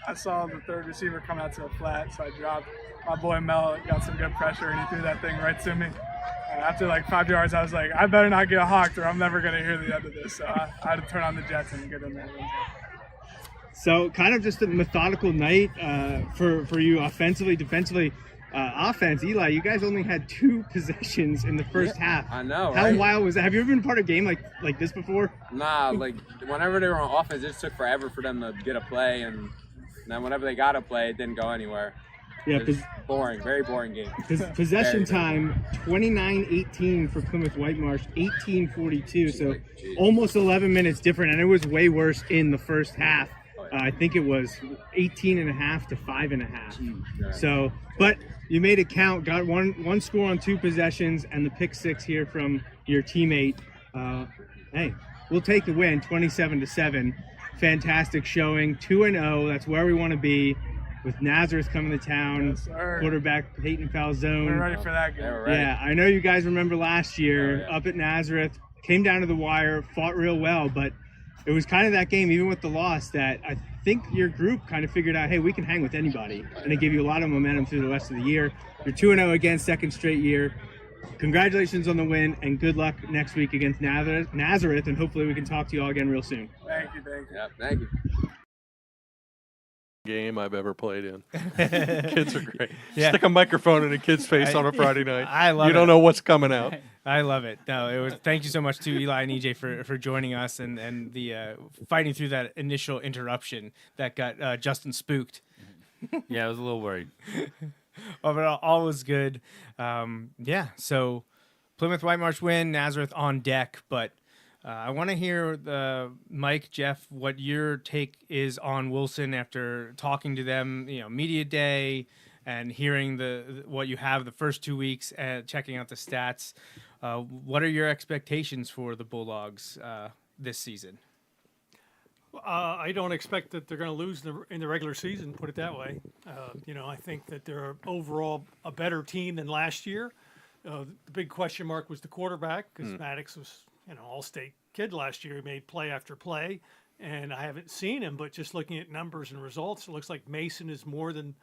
I saw the third receiver come out to a flat, so I dropped. My boy Mel got some good pressure, and he threw that thing right to me. And after like 5 yards, I was like, I better not get hawked or I'm never going to hear the end of this. So I had to turn on the jets and get in there. So kind of just a methodical night for you offensively, defensively. Offense, Eli, you guys only had 2 possessions in the first half. I know, How right? wild was that? Have you ever been part of a game like this before? Nah, like whenever they were on offense, it just took forever for them to get a play, and then whenever they got a play, it didn't go anywhere. Yeah, It was boring, very boring game. Possession Very, very time, 29-18 for Plymouth-Whitemarsh, 18-42, so almost 11 minutes different, and it was way worse in the first half. I think it was 18.5 to 5.5. So, but you made it count, got one score on 2 possessions, and the pick 6 here from your teammate. Hey, we'll take the win, 27-7. Fantastic showing, 2-0. That's where we want to be. With Nazareth coming to town, Yes, sir. quarterback Peyton Falzone. We're ready for that game. Yeah, I know you guys remember last year up at Nazareth, came down to the wire, fought real well, but it was kind of that game, even with the loss, that I think your group kind of figured out, hey, we can hang with anybody, and it gave you a lot of momentum through the rest of the year. You're 2-0 again, second straight year. Congratulations on the win, and good luck next week against Nazareth, and hopefully we can talk to you all again real soon. Thank you. Yeah, thank you. Game I've ever played in. Kids are great. Yeah. Stick a microphone in a kid's face on a Friday night. I love it. You don't know what's coming out. I love it. No, it was. Thank you so much to Eli and EJ for joining us and the fighting through that initial interruption that got Justin spooked. Yeah, I was a little worried. Oh, but all was good. Yeah. So Plymouth-Whitemarsh win. Nazareth on deck, but. I want to hear, Mike, Jeff, what your take is on Wilson after talking to them, media day, and hearing what you have the first 2 weeks and checking out the stats. What are your expectations for the Bulldogs this season? I don't expect that they're going to lose in the regular season, put it that way. I think that they're overall a better team than last year. The big question mark was the quarterback because Maddox was all-state kid last year. He made play after play. and I haven't seen him, but just looking at numbers and results, it looks like Mason is more than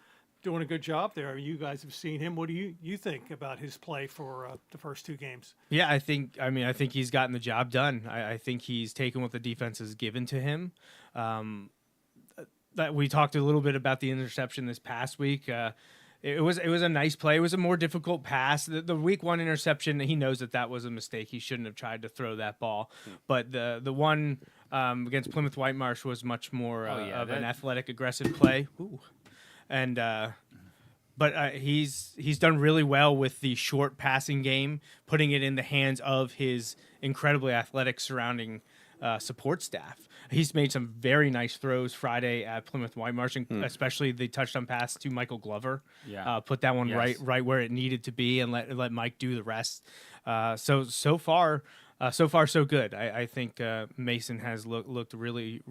doing a good job there. You guys have seen him. What do you think about his play for the first 2 games? Yeah, I think he's gotten the job done. I think he's taken what the defense has given to him. That we talked a little bit about the interception this past week. It was a nice play. It was a more difficult pass. The week 1 interception, he knows that was a mistake. He shouldn't have tried to throw that ball. But the one against Plymouth-Whitemarsh was much more of an athletic, aggressive play. Ooh. And but he's done really well with the short passing game, putting it in the hands of his incredibly athletic surrounding support staff. He's made some very nice throws Friday at Plymouth-Whitemarsh, especially the touchdown pass to Michael Glover. Yeah. Put that one right where it needed to be, and let Mike do the rest. So far, so good. I think Mason has looked really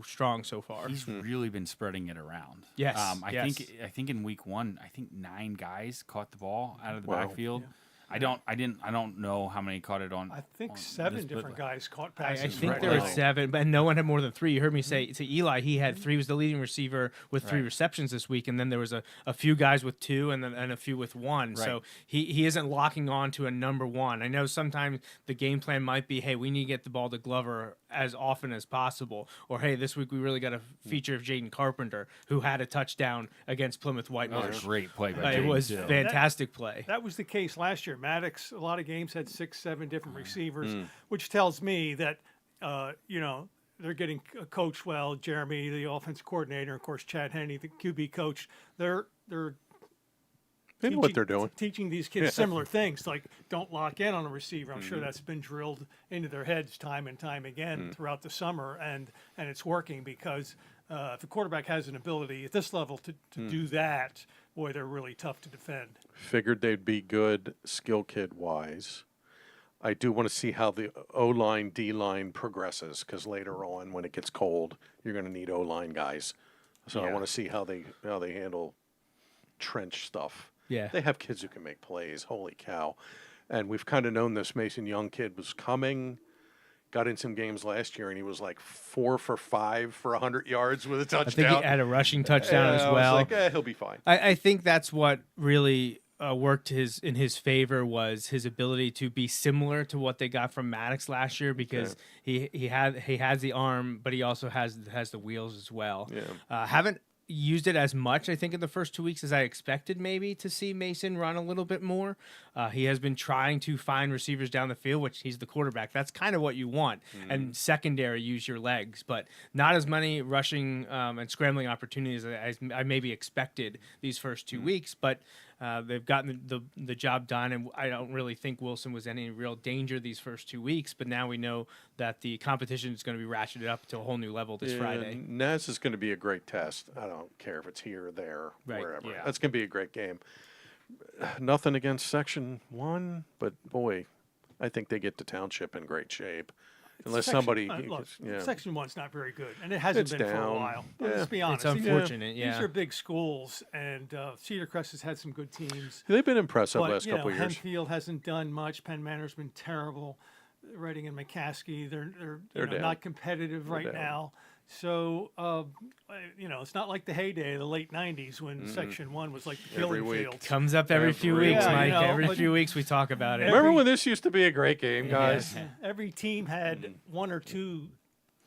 strong so far. He's really been spreading it around. Yes. I think in week 1, 9 guys caught the ball out of the backfield. Yeah. I don't know how many caught it on. I think 7 different guys caught passes. I think there were 7, but no one had more than 3. You heard me say to Eli, he had 3. He was the leading receiver with 3 receptions this week, and then there was a few guys with 2, and a few with 1. Right. So he isn't locking on to a number 1. I know sometimes the game plan might be, hey, we need to get the ball to Glover as often as possible, or hey, this week we really got a feature of Jaden Carpenter, who had a touchdown against Plymouth-Whitemarsh. Great play by Jaden. It was fantastic play. That was the case last year. Maddox, a lot of games had 6, 7 different receivers, which tells me that, they're getting coached well. Jeremy, the offensive coordinator, of course, Chad Henney, the QB coach, they're They know what they're doing. Teaching these kids similar things, like don't lock in on a receiver. I'm sure that's been drilled into their heads time and time again throughout the summer, and it's working because if the quarterback has an ability at this level to do that, boy, they're really tough to defend. Figured they'd be good skill kid wise. I do want to see how the O-line, D-line progresses, because later on, when it gets cold, you're going to need O-line guys. So I want to see how they handle trench stuff. Yeah. They have kids who can make plays. Holy cow. And we've kind of known this Mason Young kid was coming, got in some games last year, and he was like 4 for 5 for 100 yards with a touchdown. I think he had a rushing touchdown as well. I was like, he'll be fine. I think that's what really worked in his favor, was his ability to be similar to what they got from Maddox last year, because he has the arm, but he also has the wheels as well. Yeah. Haven't used it as much, I think, in the first 2 weeks as I expected maybe to see Mason run a little bit more. He has been trying to find receivers down the field, which he's the quarterback. That's kind of what you want. And secondary, use your legs, but not as many rushing and scrambling opportunities as I maybe expected these first 2 weeks, but they've gotten the job done, and I don't really think Wilson was any real danger these first 2 weeks, but now we know that the competition is going to be ratcheted up to a whole new level this Friday. Naz is going to be a great test. I don't care if it's here or there, wherever. Yeah. That's going to be a great game. Nothing against Section 1, but boy, I think they get to Township in great shape. Unless somebody... Section 1's not very good, and it hasn't been for a while. Let's be honest. It's unfortunate, These are big schools, and Cedar Crest has had some good teams. They've been impressive But, last couple of years. Hempfield hasn't done much. Penn Manor's been terrible. Reading and McCaskey, they're not competitive right now. So, it's not like the heyday of the late 90s when Section 1 was like the killing field. Comes up every few weeks, Mike. Every few weeks we talk about it. Remember when this used to be a great game, guys? Yeah. Every team had 1 or 2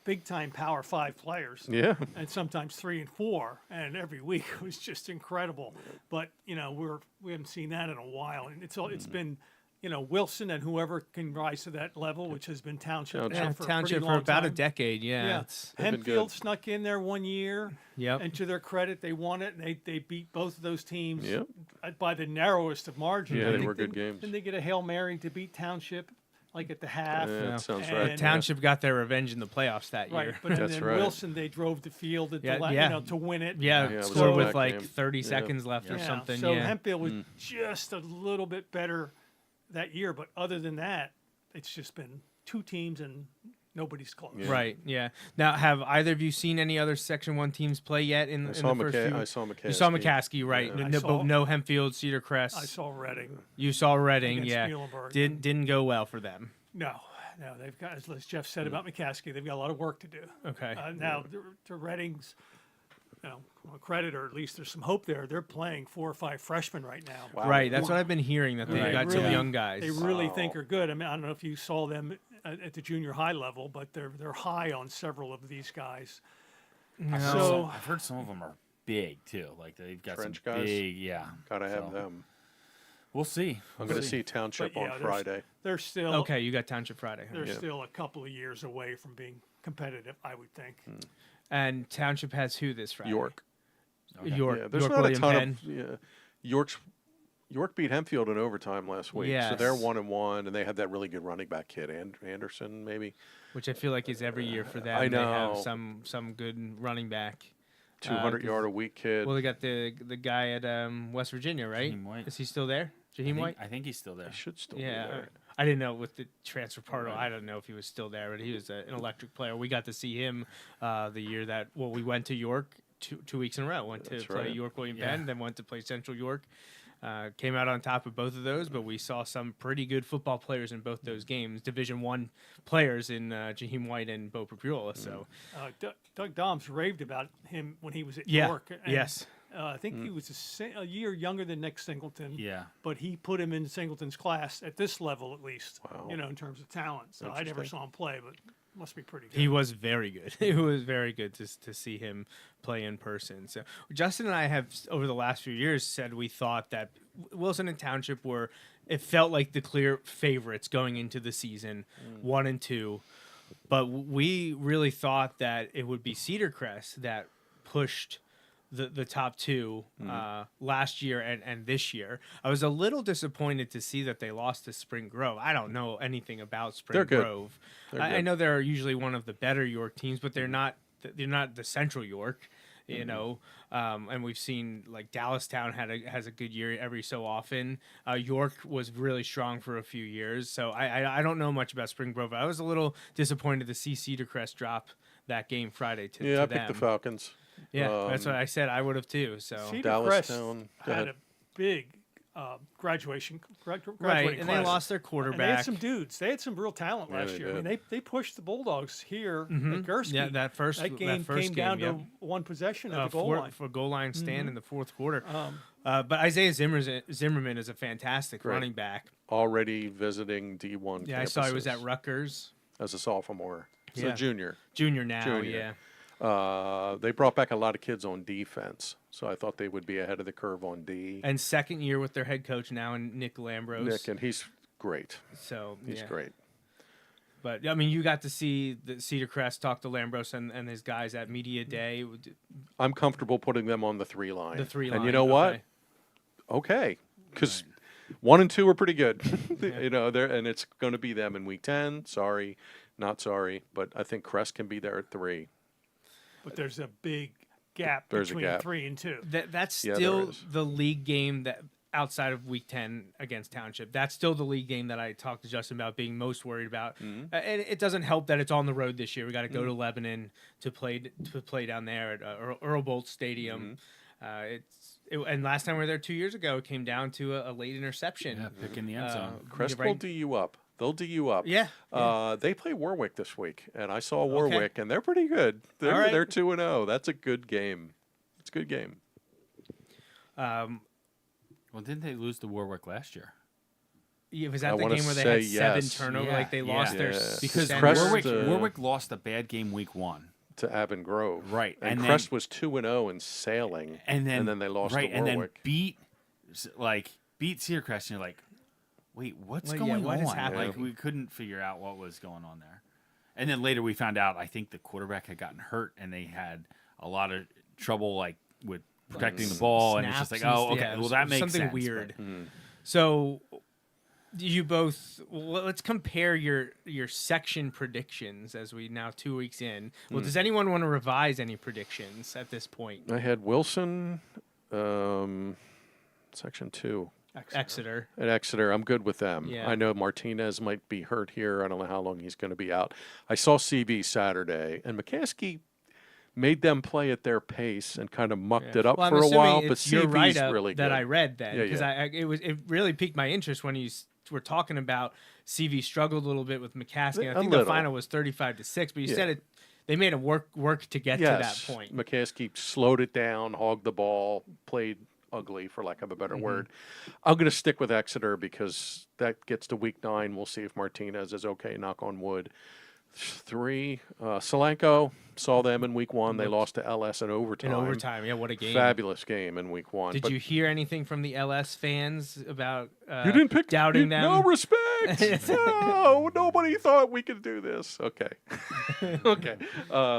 big-time Power 5 players. Yeah. And sometimes 3 and 4, and every week it was just incredible. But, we haven't seen that in a while, and it's been... Wilson and whoever can rise to that level, which has been Township now for Township a pretty long for about time. a decade, yeah. Hempfield snuck in there 1 year, Yep. and to their credit, they won it, and they beat both of those teams Yep. by the narrowest of margins. Yeah, I they think were good games. Then they get a Hail Mary to beat Township, like at the half. Yeah, that sounds And- right. Township got their revenge in the playoffs that Right, year. but That's then right. Wilson, they drove the field at to win it. Yeah, it was scored a with back like game. 30 seconds left or something. So yeah. Hempfield was just a little bit better that year, but other than that, it's just been 2 teams and nobody's close. Yeah. Right, yeah. Now, have either of you seen any other Section 1 teams play yet in the first few? I saw McCaskey. You saw McCaskey, right. Yeah. No Hempfield, Cedar Crest. I saw Reading. You saw Reading, Against yeah. Muhlenberg. Didn't go well for them. No, No, they've got, as Jeff said about McCaskey, they've got a lot of work to do. Okay. Now, to Reading's credit, or at least there's some hope there. They're playing 4 or 5 freshmen right now. Right. That's what I've been hearing, that they've got some young guys. They really think are good. I mean, I don't know if you saw them at the junior high level, but they're high on several of these guys. So I've heard some of them are big too. Like they've got French some guys? big, yeah. Gotta have them. We'll see. I'm going to see Township But, yeah, on Friday. they're still Okay, you got Township Friday. Huh? They're still a couple of years away from being competitive, I would think. And Township has who this Friday? York. York. Yeah, there's York not William a ton Penn. of York beat Hempfield in overtime last week, so they're 1-1, and they have that really good running back kid, Anderson, maybe. Which I feel like is every year for them. I know. They have some good running back. 200-yard a week kid. Well, they got the guy at West Virginia, right? Jaheim White. Is he still there? Jaheim White? I think he's still there. He should still be Yeah. there. I didn't know with the transfer portal. I don't know if he was still there, but he was an electric player. We got to see him the year that we went to York 2 weeks in a row. Went to That's play right. York William Penn, then went to play Central York. Came out on top of both of those, but we saw some pretty good football players in both those games. Division I players in Jaheim White and Bo Prapula. So Doug Doms raved about him when he was at Yeah. York. And, Yes. I think he was a year younger than Nick Singleton. Yeah. But he put him in Singleton's class at this level, at least. Wow. In terms of talent. So I never saw him play, but must be pretty good. he was very good. It was very good to see him play in person. So Justin and I have, over the last few years, said we thought that Wilson and Township it felt like the clear favorites going into the season, 1 and 2. But we really thought that it would be Cedar Crest that pushed the top two last year and this year. I was a little disappointed to see that they lost to Spring Grove. I don't know anything about Spring They're good. Grove. They're I good. know they're usually one of the better York teams, but they're not the Central York, you know. And we've seen like Dallastown has a good year every so often. York was really strong for a few years, so I don't know much about Spring Grove. I was a little disappointed to see Cedar Crest drop that game Friday to Yeah, I to picked the them. Falcons. Yeah, that's what I said. I would have too. So Cedar Crest Dallastown. Go had ahead. a big graduating right, class. and they lost their And they quarterback. had some dudes. They had some real talent Yeah, last they year. I did. mean, they pushed the Bulldogs here at Gursky. Yeah, that first game first came down game, to one possession at yeah. the goal line. For goal line stand in the fourth quarter. But Isaiah Zimmerman is a fantastic Right. running back. Already visiting D1 Yeah, I saw he was at campuses Rutgers. as a sophomore. So Yeah. junior. Junior now, Junior. yeah. They brought back a lot of kids on defense, so I thought they would be ahead of the curve on D. And second year with their head coach now, Nick Lambros. Nick, and he's great. So He's yeah. great. But I mean, you got to see the Cedar Crest talk to Lambros and his guys at Media Day. I'm comfortable putting them on the 3 line. The 3 line. And you know what? Okay, because 1 and 2 are pretty good. You know, and it's going to be them in week 10. Sorry, not sorry, but I think Crest can be there at 3. But there's a big gap There's a between gap. 3 and 2. That's Yeah, still there is. the league game that outside of week 10 against Township. That's still the league game that I talked to Justin about being most worried about. And it doesn't help that it's on the road this year. We got to go to Lebanon to play down there at Earl Bolt Stadium. And last time we were there 2 years ago, it came down to a late interception. Yeah, picking the end zone. Crest right- will D you up. They'll D you up. Yeah, They play Warwick this week, and I saw Warwick, and they're pretty good. They're All right. they're 2-0. That's a good game. It's a good game. Well, didn't they lose to Warwick last year? Yeah, was I that the wanna game where they say had 7 yes. turnovers? Yeah, Like they yeah. lost their Yeah. Because center? Crest, Warwick lost a bad game week 1. To Avon Grove, Right, And, and then- Crest was 2-0 and sailing, And then they lost right, to and Warwick. then beat Cedar Crest, and you're like, wait, what's Well, yeah, going what on? is happening? Like we couldn't figure out what was going on there. And then later we found out I think the quarterback had gotten hurt, and they had a lot of trouble like with protecting the ball, and it's just like, Snaps oh, and- okay, yeah, well that makes something sense, weird. but- So you both let's compare your section predictions as we now 2 weeks in. Well, does anyone want to revise any predictions at this point? I had Wilson, section 2. Exeter. At Exeter, I'm good with them. Yeah. I know Martinez might be hurt here. I don't know how long he's going to be out. I saw CB Saturday, and McCaskey made them play at their pace and kind of mucked it up Well, I'm for a assuming while. But it's your CB's write-up really good. that I read then Yeah, because yeah. it really piqued my interest when were talking about CV struggled a little bit with McCaskey. I A think the little. final was 35-6, but you Yeah. said it. They made it work to get to that point. McCaskey slowed it down, hogged the ball, played ugly, for lack of a Mm-hmm. better word. I'm going to stick with Exeter because that gets to week 9. We'll see if Martinez is okay, knock on wood. 3, Solanco, saw them in week 1. They lost to LS in overtime. In overtime, yeah, what a game. Fabulous game in week 1. Did but you hear anything from the LS fans about you didn't pick doubting them? No respect. No, nobody thought we could do this. Okay. Okay.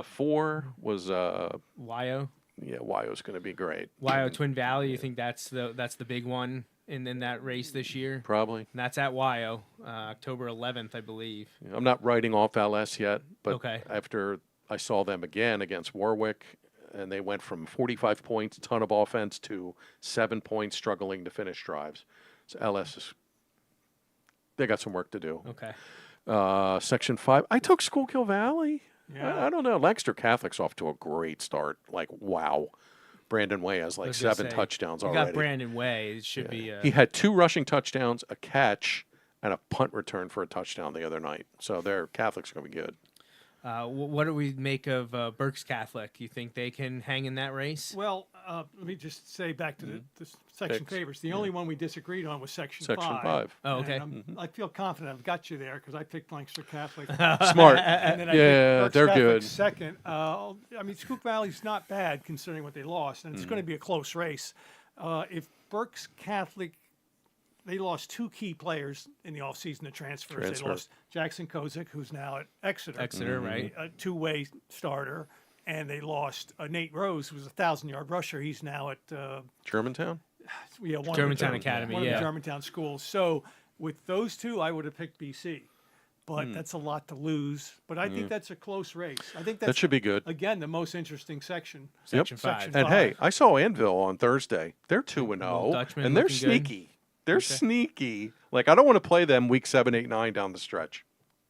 4 was Wyo? yeah, Wyo's going to be great. Wyo Twin Valley, you think that's the big one in that race this year? Probably. And that's at Wyo, October 11th, I believe. I'm not writing off LS yet, but Okay. after I saw them again against Warwick, and they went from 45 points, a ton of offense, to 7 points, struggling to finish drives. So LS they got some work to do. Okay. Section 5, I took Schuylkill Valley. Yeah. I don't know. Lancaster Catholic's off to a great start. Like, wow. Brandon Way has I like was gonna 7 say, touchdowns you already. got Brandon Way. It should be. He had 2 rushing touchdowns, a catch, and a punt return for a touchdown the other night. So their Catholics are going to be good. What do we make of Berks Catholic? You think they can hang in that race? Well, let me just say back to the section Picks. favorites. The only one we disagreed on was section 5. Section 5. Oh, okay. And I feel confident I've got you there because I picked Lancaster Catholic. Smart. And then I Yeah, picked Berks they're Catholic good. second. I mean, Schuylkill Valley's not bad considering what they lost, and Mm. it's going to be a close race. If Berks Catholic, they lost 2 key players in the offseason to transfers. They Transfer. lost Jackson Kozik, who's now at Exeter. Exeter, Mm-hmm. right? A 2-way starter. And they lost Nate Rose, who was a 1,000-yard rusher. He's now at Germantown? one Germantown of the, Academy, one of yeah. the Germantown schools. So with those 2, I would have picked BC, but that's a lot to lose. But I think that's a close race. I think that's That should be good. again the most interesting section. Section Section 5. And hey, I saw Anvil on Thursday. They're 2-0, Dutchman and they're looking good. sneaky. They're sneaky. Like, I don't want to play them week 7, 8, 9 down the stretch.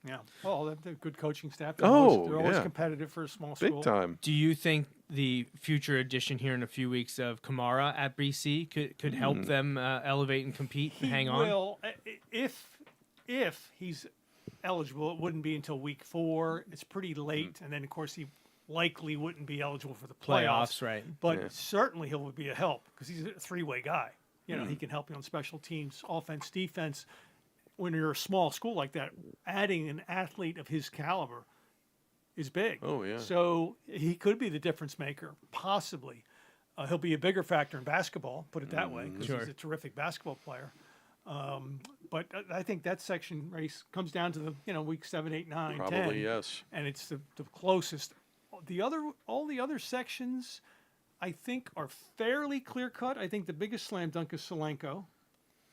Yeah. Well, they're a good coaching staff. They're Oh, always yeah. competitive for a small Big school. time. Do you think the future addition here in a few weeks of Kamara at BC could help them elevate and compete and hang on? Will, if he's eligible, it wouldn't be until week 4. It's pretty late, and then of course he likely wouldn't be eligible for the Playoffs, right? But certainly he'll be a help because he's a 3-way guy. You know, he can help you on special teams, offense, defense. When you're a small school like that, adding an athlete of his caliber is big. Oh, yeah. So he could be the difference maker, possibly. He'll be a bigger factor in basketball, put it that way, because Sure. he's a terrific basketball player. But I think that section race comes down to the week 7, 8, 9, 10. Probably, yes. And it's the closest. All the other sections, I think, are fairly clear cut. I think the biggest slam dunk is Solanco.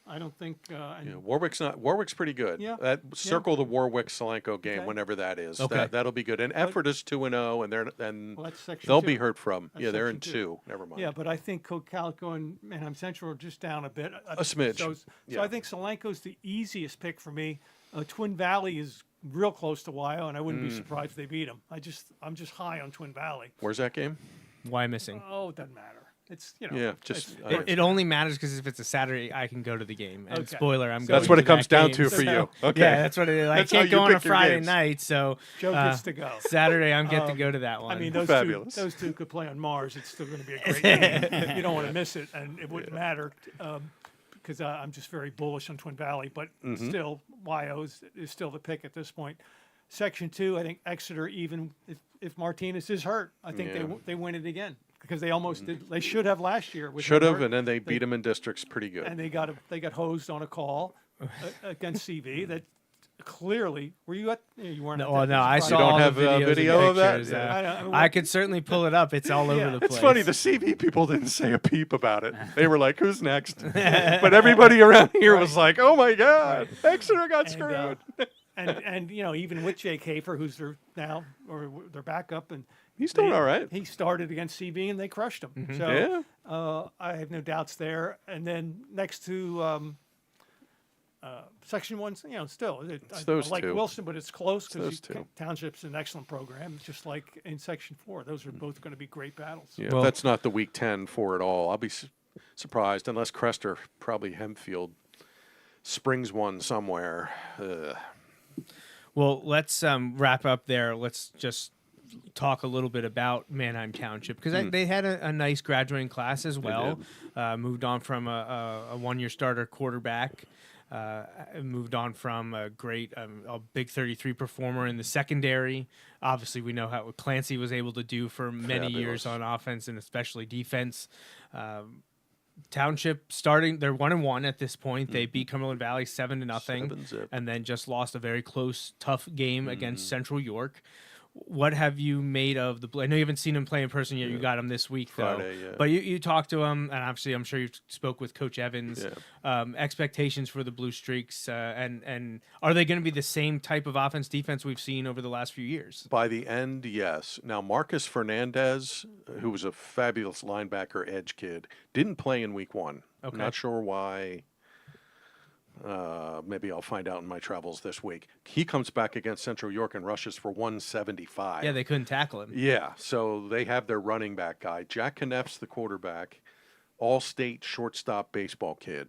I don't think. Yeah, Warwick's pretty good. Yeah. Circle the Warwick Solanco game Okay. whenever that is. Okay. That'll be good. And Effort is 2-0, and Well, that's section they'll 2. be heard from. That's Yeah, they're in section 2. 2. Never mind. Yeah, but I think Calico and Manheim Central are just down a bit. A smidge. So Yeah. I think Solanco's the easiest pick for me. Twin Valley is real close to Wyo, and I wouldn't be surprised if they beat them. I'm just high on Twin Valley. Where's that game? Why missing? Oh, it doesn't matter. It's Yeah, just It only matters because if it's a Saturday, I can go to the game. And Okay. spoiler, I'm So going. that's what to it comes that down game, to for so- you. Okay. Yeah, that's what it is. I That's how can't you go on a pick your Friday games. night, so Joe gets to go. Saturday I'm get to go to that one. I mean, Fabulous. those two could play on Mars. It's still going to be a great game. You don't want to miss it, and it wouldn't matter because I'm just very bullish on Twin Valley. But still, Wyo is still the pick at this point. Section 2, I think Exeter, even if Martinez is hurt, I think Yeah. they win it again because they almost did. They should have last year. With should him have, hurt. and then they beat them in districts pretty good. And they got hosed on a call against CV that clearly were you at you weren't No, at that, I I'm saw surprised. all have, the videos and video of that? pictures. Yeah. I could certainly pull it up. It's all over the place. It's funny, the CV people didn't say a peep about it. They were like, who's next? But everybody around here was like, oh my God, Exeter got screwed. And even with Jake Hafer, who's their backup, and He's doing all right. He started against CV and they crushed him. So Yeah. I have no doubts there. And then next to Section 1, still I those like two. Wilson, but it's close those because two. Township's an excellent program, just like in Section 4. Those are both going to be great battles. Yeah, Well- that's not the week 10 for it all. I'll be surprised unless Crester, probably Hempfield, springs one somewhere. Well, let's wrap up there. Let's just talk a little bit about Manheim Township, because they had a nice graduating class as well. Moved on from a one-year starter quarterback. Moved on from a great, a big 33 performer in the secondary. Obviously, we know how Clancy was able to do for many years on offense and especially defense. Township they're 1-1 at this point. They beat Cumberland Valley 7-0, 7-0. and then just lost a very close, tough game against Central York. What have you made of I know you haven't seen him play in person yet. You got him this week, Friday, though. But you talked to him, and obviously I'm sure you spoke with Coach Evans. Expectations for the Blue Streaks, and are they going to be the same type of offense, defense we've seen over the last few years? By the end, yes. Now, Marcus Fernandez, who was a fabulous linebacker edge kid, didn't play in week 1. Okay. Not sure why. Maybe I'll find out in my travels this week. He comes back against Central York and rushes for 175. Yeah, they couldn't tackle him. Yeah, so they have their running back guy. Jack Kneff's the quarterback, all-state shortstop baseball kid,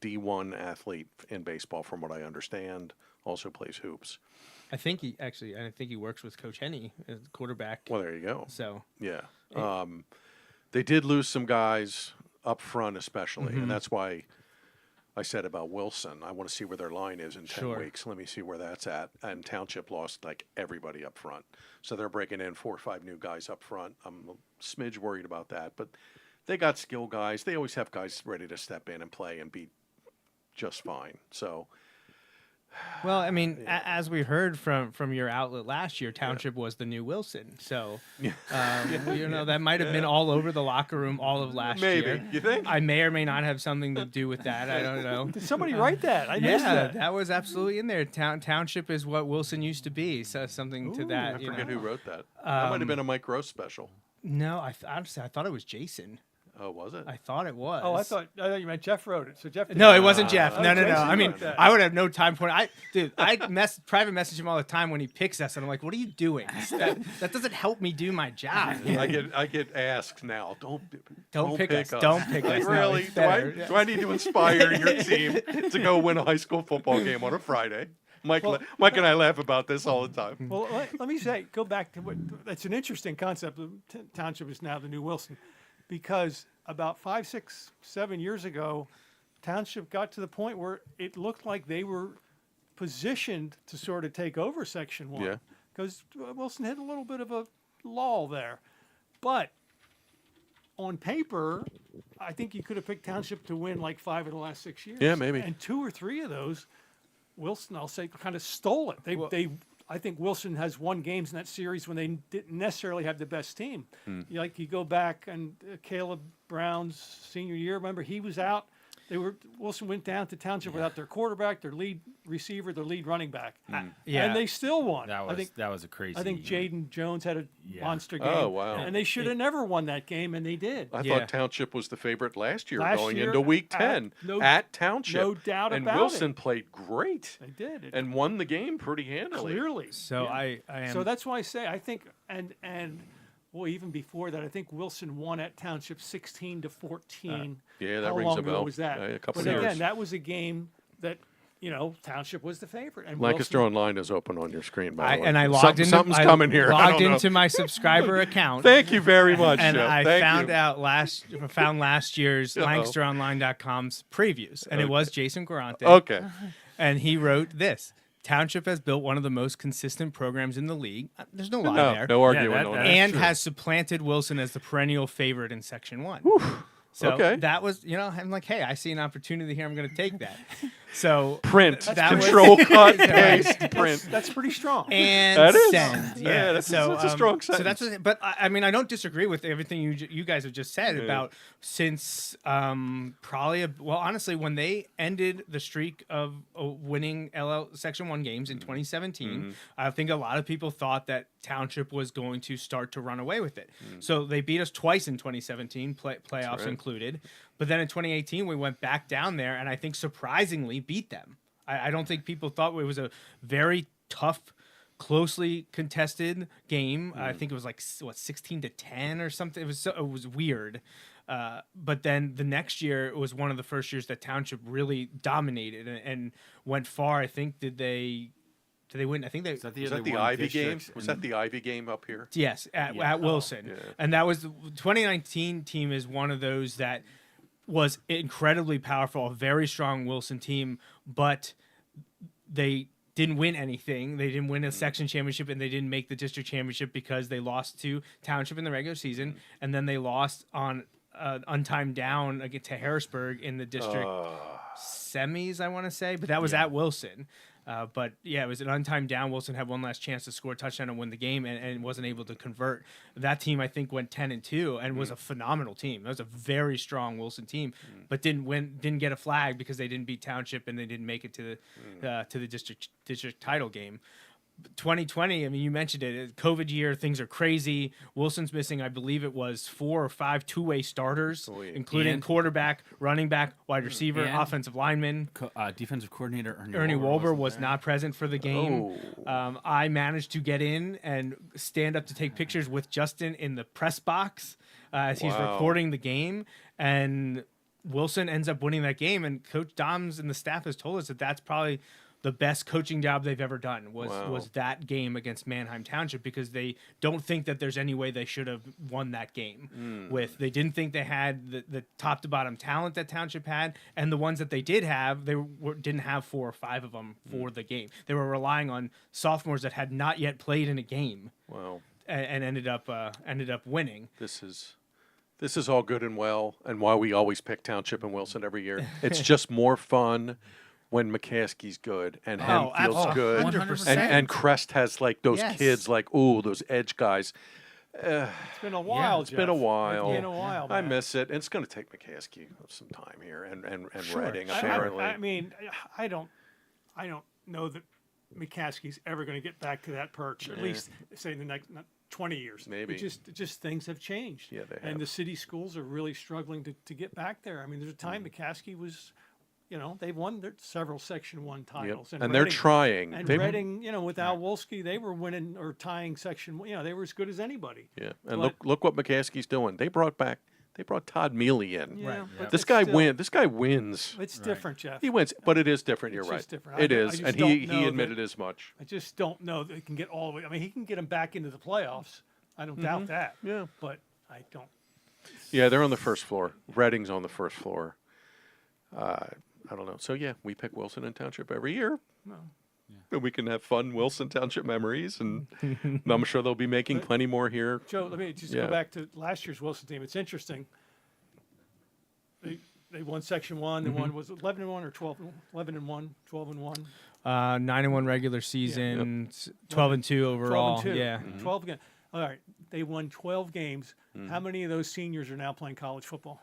D1 athlete in baseball from what I understand, also plays hoops. I think he works with Coach Henney as quarterback. Well, there you go. So yeah. They did lose some guys up front especially, and that's why I said about Wilson, I want to see where their line is in 10 weeks. Let me see where that's at. And Township lost like everybody up front. So they're breaking in 4 or 5 new guys up front. I'm a smidge worried about that. But they got skill guys. They always have guys ready to step in and play and be just fine. So, well, I mean, as we heard from your outlet last year, Township was the new Wilson. So, that might have been all over the locker room all of last year. Maybe. You think? I may or may not have something to do with that. I don't know. Did somebody write that? I missed that. That was absolutely in there. Township is what Wilson used to be. So something to that. I forget who wrote that. That might have been a Mike Gross special. No, honestly, I thought it was Jason. Oh, was it? I thought it was. Oh, I thought you meant Jeff wrote it. So Jeff. No, it wasn't Jeff. No. Jason I mean, wrote that. I would have no time for it. I private message him all the time when he picks us, and I'm like, "What are you doing? That doesn't help me do my job." I get asked now. Don't pick us. us. Don't pick us. No, Really? it's better. Do I need to inspire your team to go win a high school football game on a Friday? Mike and I laugh about this all the time. Well, let me say, go back to that's an interesting concept. Township is now the new Wilson, because about 5, 6, 7 years ago, Township got to the point where it looked like they were positioned to sort of take over Section 1. Yeah. Because Wilson had a little bit of a lull there. But on paper, I think you could have picked Township to win like 5 of the last 6 years. Yeah, maybe. And 2 or 3 of those, Wilson, I'll say, kind of stole it. I think Wilson has won games in that series when they didn't necessarily have the best team. Like you go back and Caleb Brown's senior year, remember he was out. Wilson went down to Township without their quarterback, their lead receiver, their lead running back, and they still won. That was a crazy. I think Jaden Jones had a monster game. Oh, wow. And they should have never won that game, and they did. I thought Township was the favorite last year going year, into Week 10 at Township. No doubt and about Wilson it. played great. They did. And won the game pretty handily. Clearly. So I am. So that's why I say I think well, even before that, I think Wilson won at Township 16-14. Yeah, that How rings long a ago bell. was that? A couple but years. again, that was a game that Township was the favorite. And Lancaster Wilson, Online is open on your screen, by the way. And I logged into Something's coming here. I Logged don't know. into my subscriber account. Thank you very much, And Joe. I Thank found you. out last year's LancasterOnline.com's previews, and it was Jason Garante. Okay. And he wrote this: Township has built one of the most consistent programs in the league. There's no lie there. No arguing on that- that. And has supplanted Wilson as the perennial favorite in Section 1. So Okay. that was, I'm like, hey, I see an opportunity here. I'm going to take that. So Print. that was- Control, cut, paste, print. that's pretty strong. and That is. send. Yeah, that's a strong So that's sentence. but I mean, I don't disagree with everything you guys have just said about since honestly, when they ended the streak of winning Section 1 games in 2017, I think a lot of people thought that Township was going to start to run away with it. So they beat us twice in 2017, playoffs right. included. But then in 2018, we went back down there, and I think surprisingly beat them. I don't think people thought it was a very tough, closely contested game. I think it was like 16-10 or something. It was weird. But then the next year, it was one of the first years that Township really dominated and went far. I think did they win? I think they. Was that Was that the Ivy game? Was that the Ivy game up here? Yes, at Wilson. yeah. And that was the 2019 team is one of those that was incredibly powerful, a very strong Wilson team, but they didn't win anything. They didn't win a section championship, and they didn't make the district championship because they lost to Township in the regular season, and then they lost on untimed down to Harrisburg in the district semis, I want to say, but that was at Wilson. But yeah, it was an untimed down. Wilson had one last chance to score a touchdown and win the game, and wasn't able to convert. That team, I think, went 10-2 and was a phenomenal team. That was a very strong Wilson team, but didn't get a flag because they didn't beat Township and they didn't make it to the district title game. 2020, I mean, you mentioned it. COVID year, things are crazy. Wilson's missing, I believe it was 4 or 5 two-way starters, including quarterback, running back, wide receiver, offensive lineman. Defensive coordinator Ernie Wolber was not present for the game. I managed to get in and stand up to take pictures with Justin in the press box as he's recording the game, and Wilson ends up winning that game. And Coach Doms and the staff has told us that that's probably the best coaching job they've ever done was that game against Manheim Township, because they don't think that there's any way they should have won that game. They didn't think they had the top to bottom talent that Township had, and the ones that they did have, didn't have 4 or 5 of them for the game. They were relying on sophomores that had not yet played in a game. Wow. And ended up winning. This is all good and well, and why we always pick Township and Wilson every year. It's just more fun when McCaskey's good and Henfield's good, 100%. and Crest has like those kids, like those edge guys. It's been a while. It's been a while. It's been a while. I man. miss it. And it's going to take McCaskey some time here and Redding I apparently. mean, I don't know that McCaskey's ever going to get back to that perch. At least say in the next 20 years. Maybe. Just things have changed. Yeah, they have. And the city schools are really struggling to get back there. I mean, there's a time McCaskey was. They've won several Section 1 titles. And they're trying. And Reading, with Al Wolski, they were winning or tying Section 1. They were as good as anybody. Yeah, and look what McCaskey's doing. They brought Todd Mealy in. Yeah, but This guy wins. It's different, Jeff. He wins, but it is different. You're right. Just different. It I is, just and don't he know admitted as much. I just don't know that he can get all the way. I mean, he can get them back into the playoffs. I don't doubt that. Yeah. But I don't. Yeah, they're on the first floor. Reading's on the first floor. I don't know. So, yeah, we pick Wilson and Township every year. And we can have fun Wilson Township memories. And I'm sure they'll be making plenty more here. Joe, let me just go back to last year's Wilson team. It's interesting. They won Section 1. They won, was it 11-1 or 11-1? 12-1? 9-1 regular season, 12-2 overall. 12-2. Yeah. 12 games. All right. They won 12 games. How many of those seniors are now playing college football?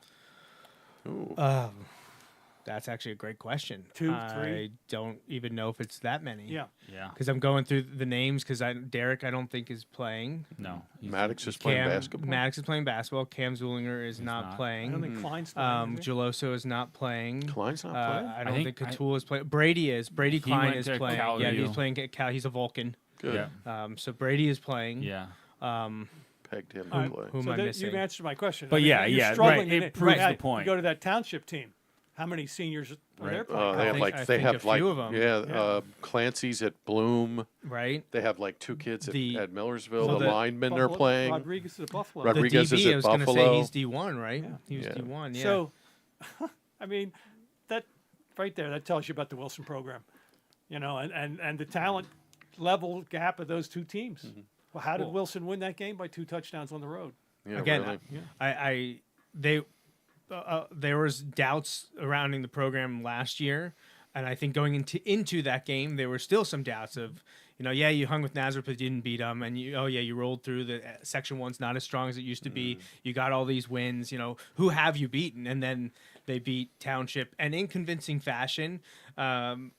That's actually a great question. 2, 3? I don't even know if it's that many. Yeah. Because I'm going through the names, because Derek, I don't think, is playing. No. Maddox is playing basketball. Maddox is playing basketball. Cam Zulinger is not playing. I don't think Klein's playing. Geloso is not playing. Klein's not playing? I don't think Catul is playing. Brady is. Brady Klein is playing. Cal Yeah, U. he's playing at Cal. He's a Vulcan. Good. Yeah. So Brady is playing. Yeah. Pegged him to play. Who am So I missing? you've answered my question. But you're struggling right. in It proves the point. You go to that Township team. How many seniors are there playing? They have I think a few of them. Yeah, Clancy's at Bloom. Right. They have like 2 kids at Millersville. well, the linemen Buffalo, are playing. Rodriguez is at Buffalo. Rodriguez the DB, is at I was going to say Buffalo. he's D1, right? He was D1, yeah. So, I mean, that right there, that tells you about the Wilson program, and the talent level gap of those 2 teams. Well, how did Wilson win that game? By 2 touchdowns on the road. Yeah, Again, really. there was doubts surrounding the program last year, and I think going into that game, there were still some doubts of, you hung with Nazareth but didn't beat them, and you rolled through. The Section 1's not as strong as it used to be. You got all these wins. Who have you beaten? And then they beat Township, and in convincing fashion. And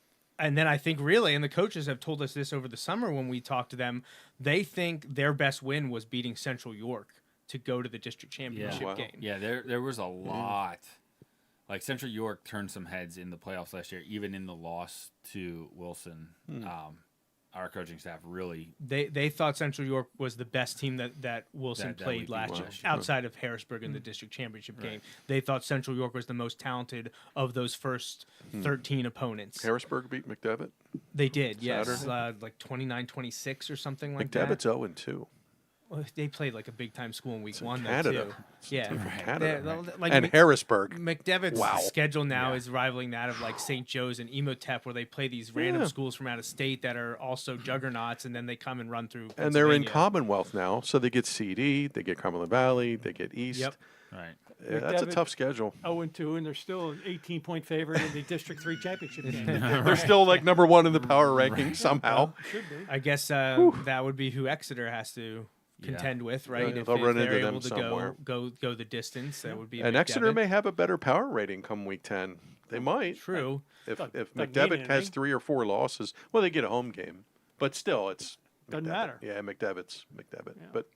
then I think really, and the coaches have told us this over the summer when we talked to them, they think their best win was beating Central York to go to the district championship game. Yeah, there was a lot. Like Central York turned some heads in the playoffs last year, even in the loss to Wilson. our coaching staff really They thought Central York was the best team that Wilson That we played beat last year, last year. outside of Harrisburg in the district championship game. They thought Central York was the most talented of those first 13 opponents. Harrisburg beat McDevitt. They did, yes. Saturday? Like 29-26 or something like that. McDevitt's 0-2. Well, they played like a big-time school in week one, though, Canada. too. It's a Yeah. team from They're- Canada. like And Harrisburg. McDevitt's Wow. schedule now is rivaling that of like St. Joe's and Emotep, where they play these random schools from out of state that are also juggernauts, and then they come and run through. And they're in Pennsylvania. Commonwealth now, so they get CD, they get Cumberland Valley, they get East. Yep. right. Yeah, that's a McDevitt- tough schedule. 0-2, and they're still an 18-point favorite in the District 3 championship game. They're still like number one in the power ranking somehow. Should be. I guess that would be who Exeter has to contend with, right? Yeah, if they'll run they're into them able to somewhere. go the distance, that would be. And Exeter McDevitt. may have a better power rating come week 10. They might. True. If Doesn't mean McDevitt has anything. 3 or 4 losses, well, they get a home game. But still, it's Doesn't McDevitt. matter. Yeah, McDevitt's McDevitt. But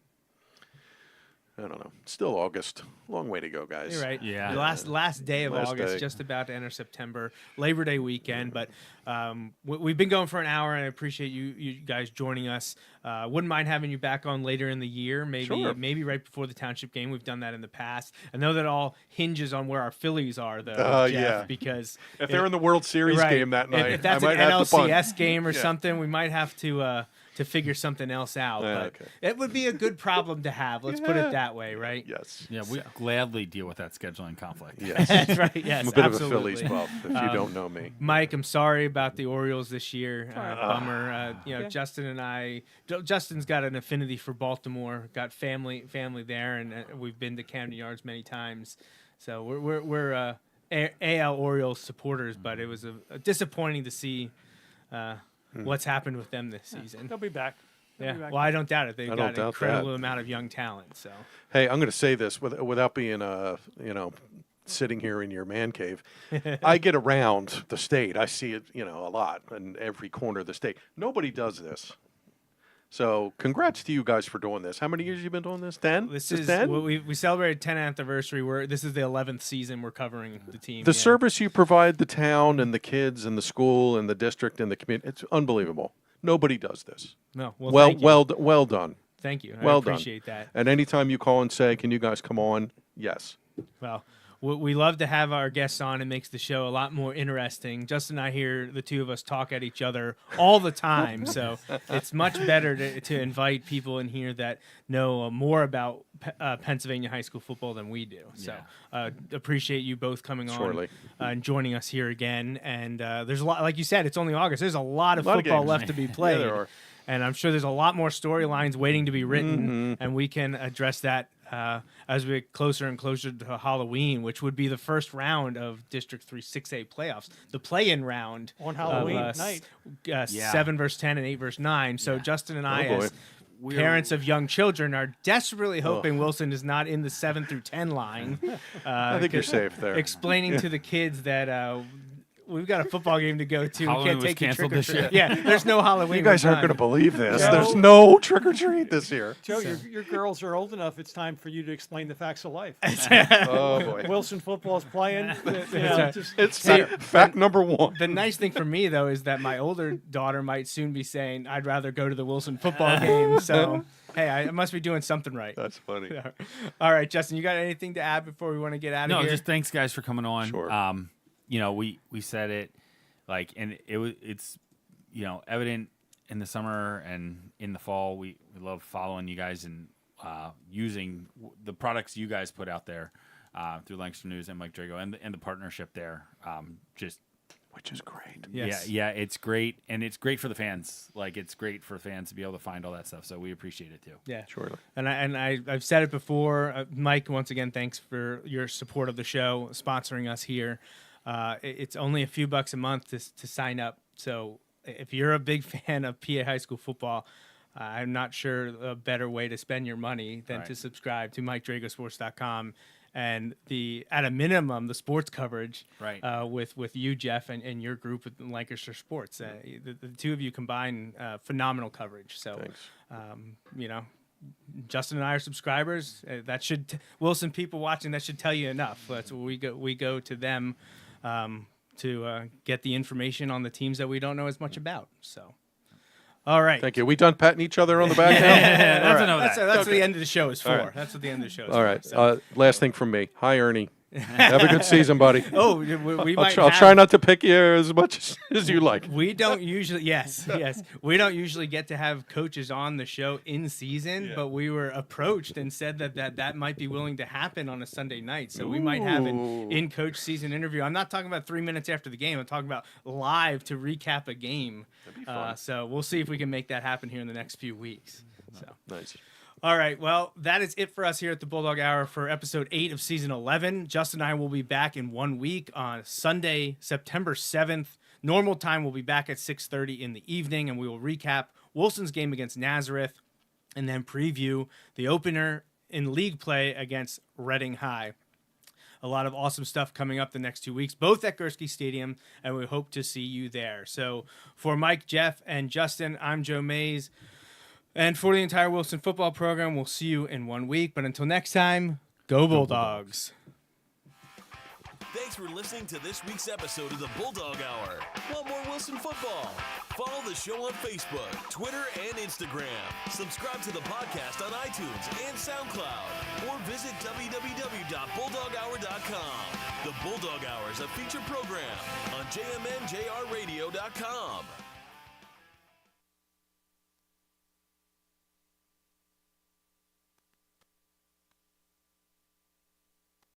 I don't know. Still August. Long way to go, guys. You're right. Yeah. The last day of Last August, day. just about to enter September, Labor Day weekend. But we've been going for an hour, and I appreciate you guys joining us. Wouldn't mind having you back on later in the year, maybe right before the township game. We've done that in the past. I know that all hinges on where our Phillies are, though, Jeff, yeah. because If they're in the World Series right, game that night, if that's I an might have to punt. NLCS game or Yeah. something, we might have to figure something else out. Yeah, But okay. it would be a good problem to have. Let's put Yeah. it that way, right? Yes. Yeah, we gladly deal with that scheduling conflict. Yes. That's right. Yes, I'm a bit absolutely. of a Phillies buff, if you don't know me. Mike, I'm sorry about the Orioles this year. Bummer. Yeah. Justin and I. Justin's got an affinity for Baltimore. Got family there, and we've been to Camden Yards many times. So we're AL Orioles supporters, but it was disappointing to see what's happened with them this season. They'll be back. They'll Yeah. be back. Well, I don't doubt it. They've I got don't an doubt incredible that. amount of young talent. So Hey, I'm going to say this without being sitting here in your man cave. I get around the state. I see it, a lot in every corner of the state. Nobody does this. So, congrats to you guys for doing this. How many years you been doing this? 10? this Just is 10? well, we celebrated 10th anniversary. This is the 11th season we're covering the team. The yeah. service you provide the town and the kids and the school and the district and the community, it's unbelievable. Nobody does this. No, well, thank you. Well done. Thank you. Well I appreciate done. that. And anytime you call and say, can you guys come on? Yes. Well, we love to have our guests on. It makes the show a lot more interesting. Justin and I hear the two of us talk at each other all the time, so it's much better to invite people in here that know more about Pennsylvania high school football than we do. So appreciate you both coming Surely. on and joining us here again. And there's a lot, like you said, it's only August. There's a lot of A lot of football games. left to be played. there are. And I'm sure there's a lot more storylines waiting to be written, and we can address that as we get closer and closer to Halloween, which would be the first round of District 3 6A playoffs, the play-in round On Halloween of, night. 7 versus 10 and 8 versus 9. So Justin and I, boy. as parents of young children, are desperately hoping Wilson is not in the 7 through 10 line. I think you're safe there. Explaining to the kids that we've got a football game to go to. Halloween We can't was take you canceled trick or this year. treat. Yeah, there's no Halloween. You guys We're aren't going to done. believe this. Joe- There's no trick or treat this year. Joe, your girls are old enough. It's time for you to explain the facts of life. Oh, boy. Wilson football's playing. Just It's fact number one. The nice thing for me, though, is that my older daughter might soon be saying, I'd rather go to the Wilson football game. So, hey, I must be doing something right. That's funny. All right, Justin, you got anything to add before we want to get out of No, here? just thanks guys for coming on. Sure. We said it and it's evident in the summer and in the fall. We love following you guys and using the products you guys put out there through Lancaster News and Mike Drago and the partnership there. Which is great. Yes. Yeah, it's great, and it's great for the fans. Like, it's great for fans to be able to find all that stuff. So we appreciate it too. Yeah, Surely. And I've said it before, Mike. Once again, thanks for your support of the show, sponsoring us here. It's only a few bucks a month to sign up. So if you're a big fan of PA high school football, I'm not sure a better way to spend your money than to subscribe to MikeDragosports.com. And at a minimum, the sports coverage with you, Jeff, and your group with Lancaster Sports. The two of you combine phenomenal coverage. So, Justin and I are subscribers. That should Wilson people watching. That should tell you enough. That's where we go to them to get the information on the teams that we don't know as much about. So, All right. Thank you. We done patting each other on the back now? That's enough of that. That's what the end of the show is for. All right. That's what the end of the show is All for. right. So. Last thing from me. Hi, Ernie. Have a good season, buddy. Oh, we might I'll have- try not to pick you as much as you like. We don't usually, yes. We don't usually get to have coaches on the show in season, but we were approached and said that might be willing to happen on a Sunday night. So we might have an in-coach season interview. I'm not talking about 3 minutes after the game. I'm talking about live to recap a game. That'd be fun. So we'll see if we can make that happen here in the next few weeks. So. Nice. All right, well, that is it for us here at the Bulldog Hour for episode 8 of season 11. Justin and I will be back in 1 week on Sunday, September 7th. Normal time, we'll be back at 6:30 in the evening, and we will recap Wilson's game against Nazareth and then preview the opener in league play against Reading High. A lot of awesome stuff coming up the next 2 weeks, both at Gursky Stadium, and we hope to see you there. So for Mike, Jeff, and Justin, I'm Joe Mays. And for the entire Wilson football program, we'll see you in 1 week. But until next time, go Bulldogs. Thanks for listening to this week's episode of the Bulldog Hour. Want more Wilson football? Follow the show on Facebook, Twitter, and Instagram. Subscribe to the podcast on iTunes and SoundCloud. Or visit www.bulldoghour.com. The Bulldog Hour is a featured program on jmnjrradio.com.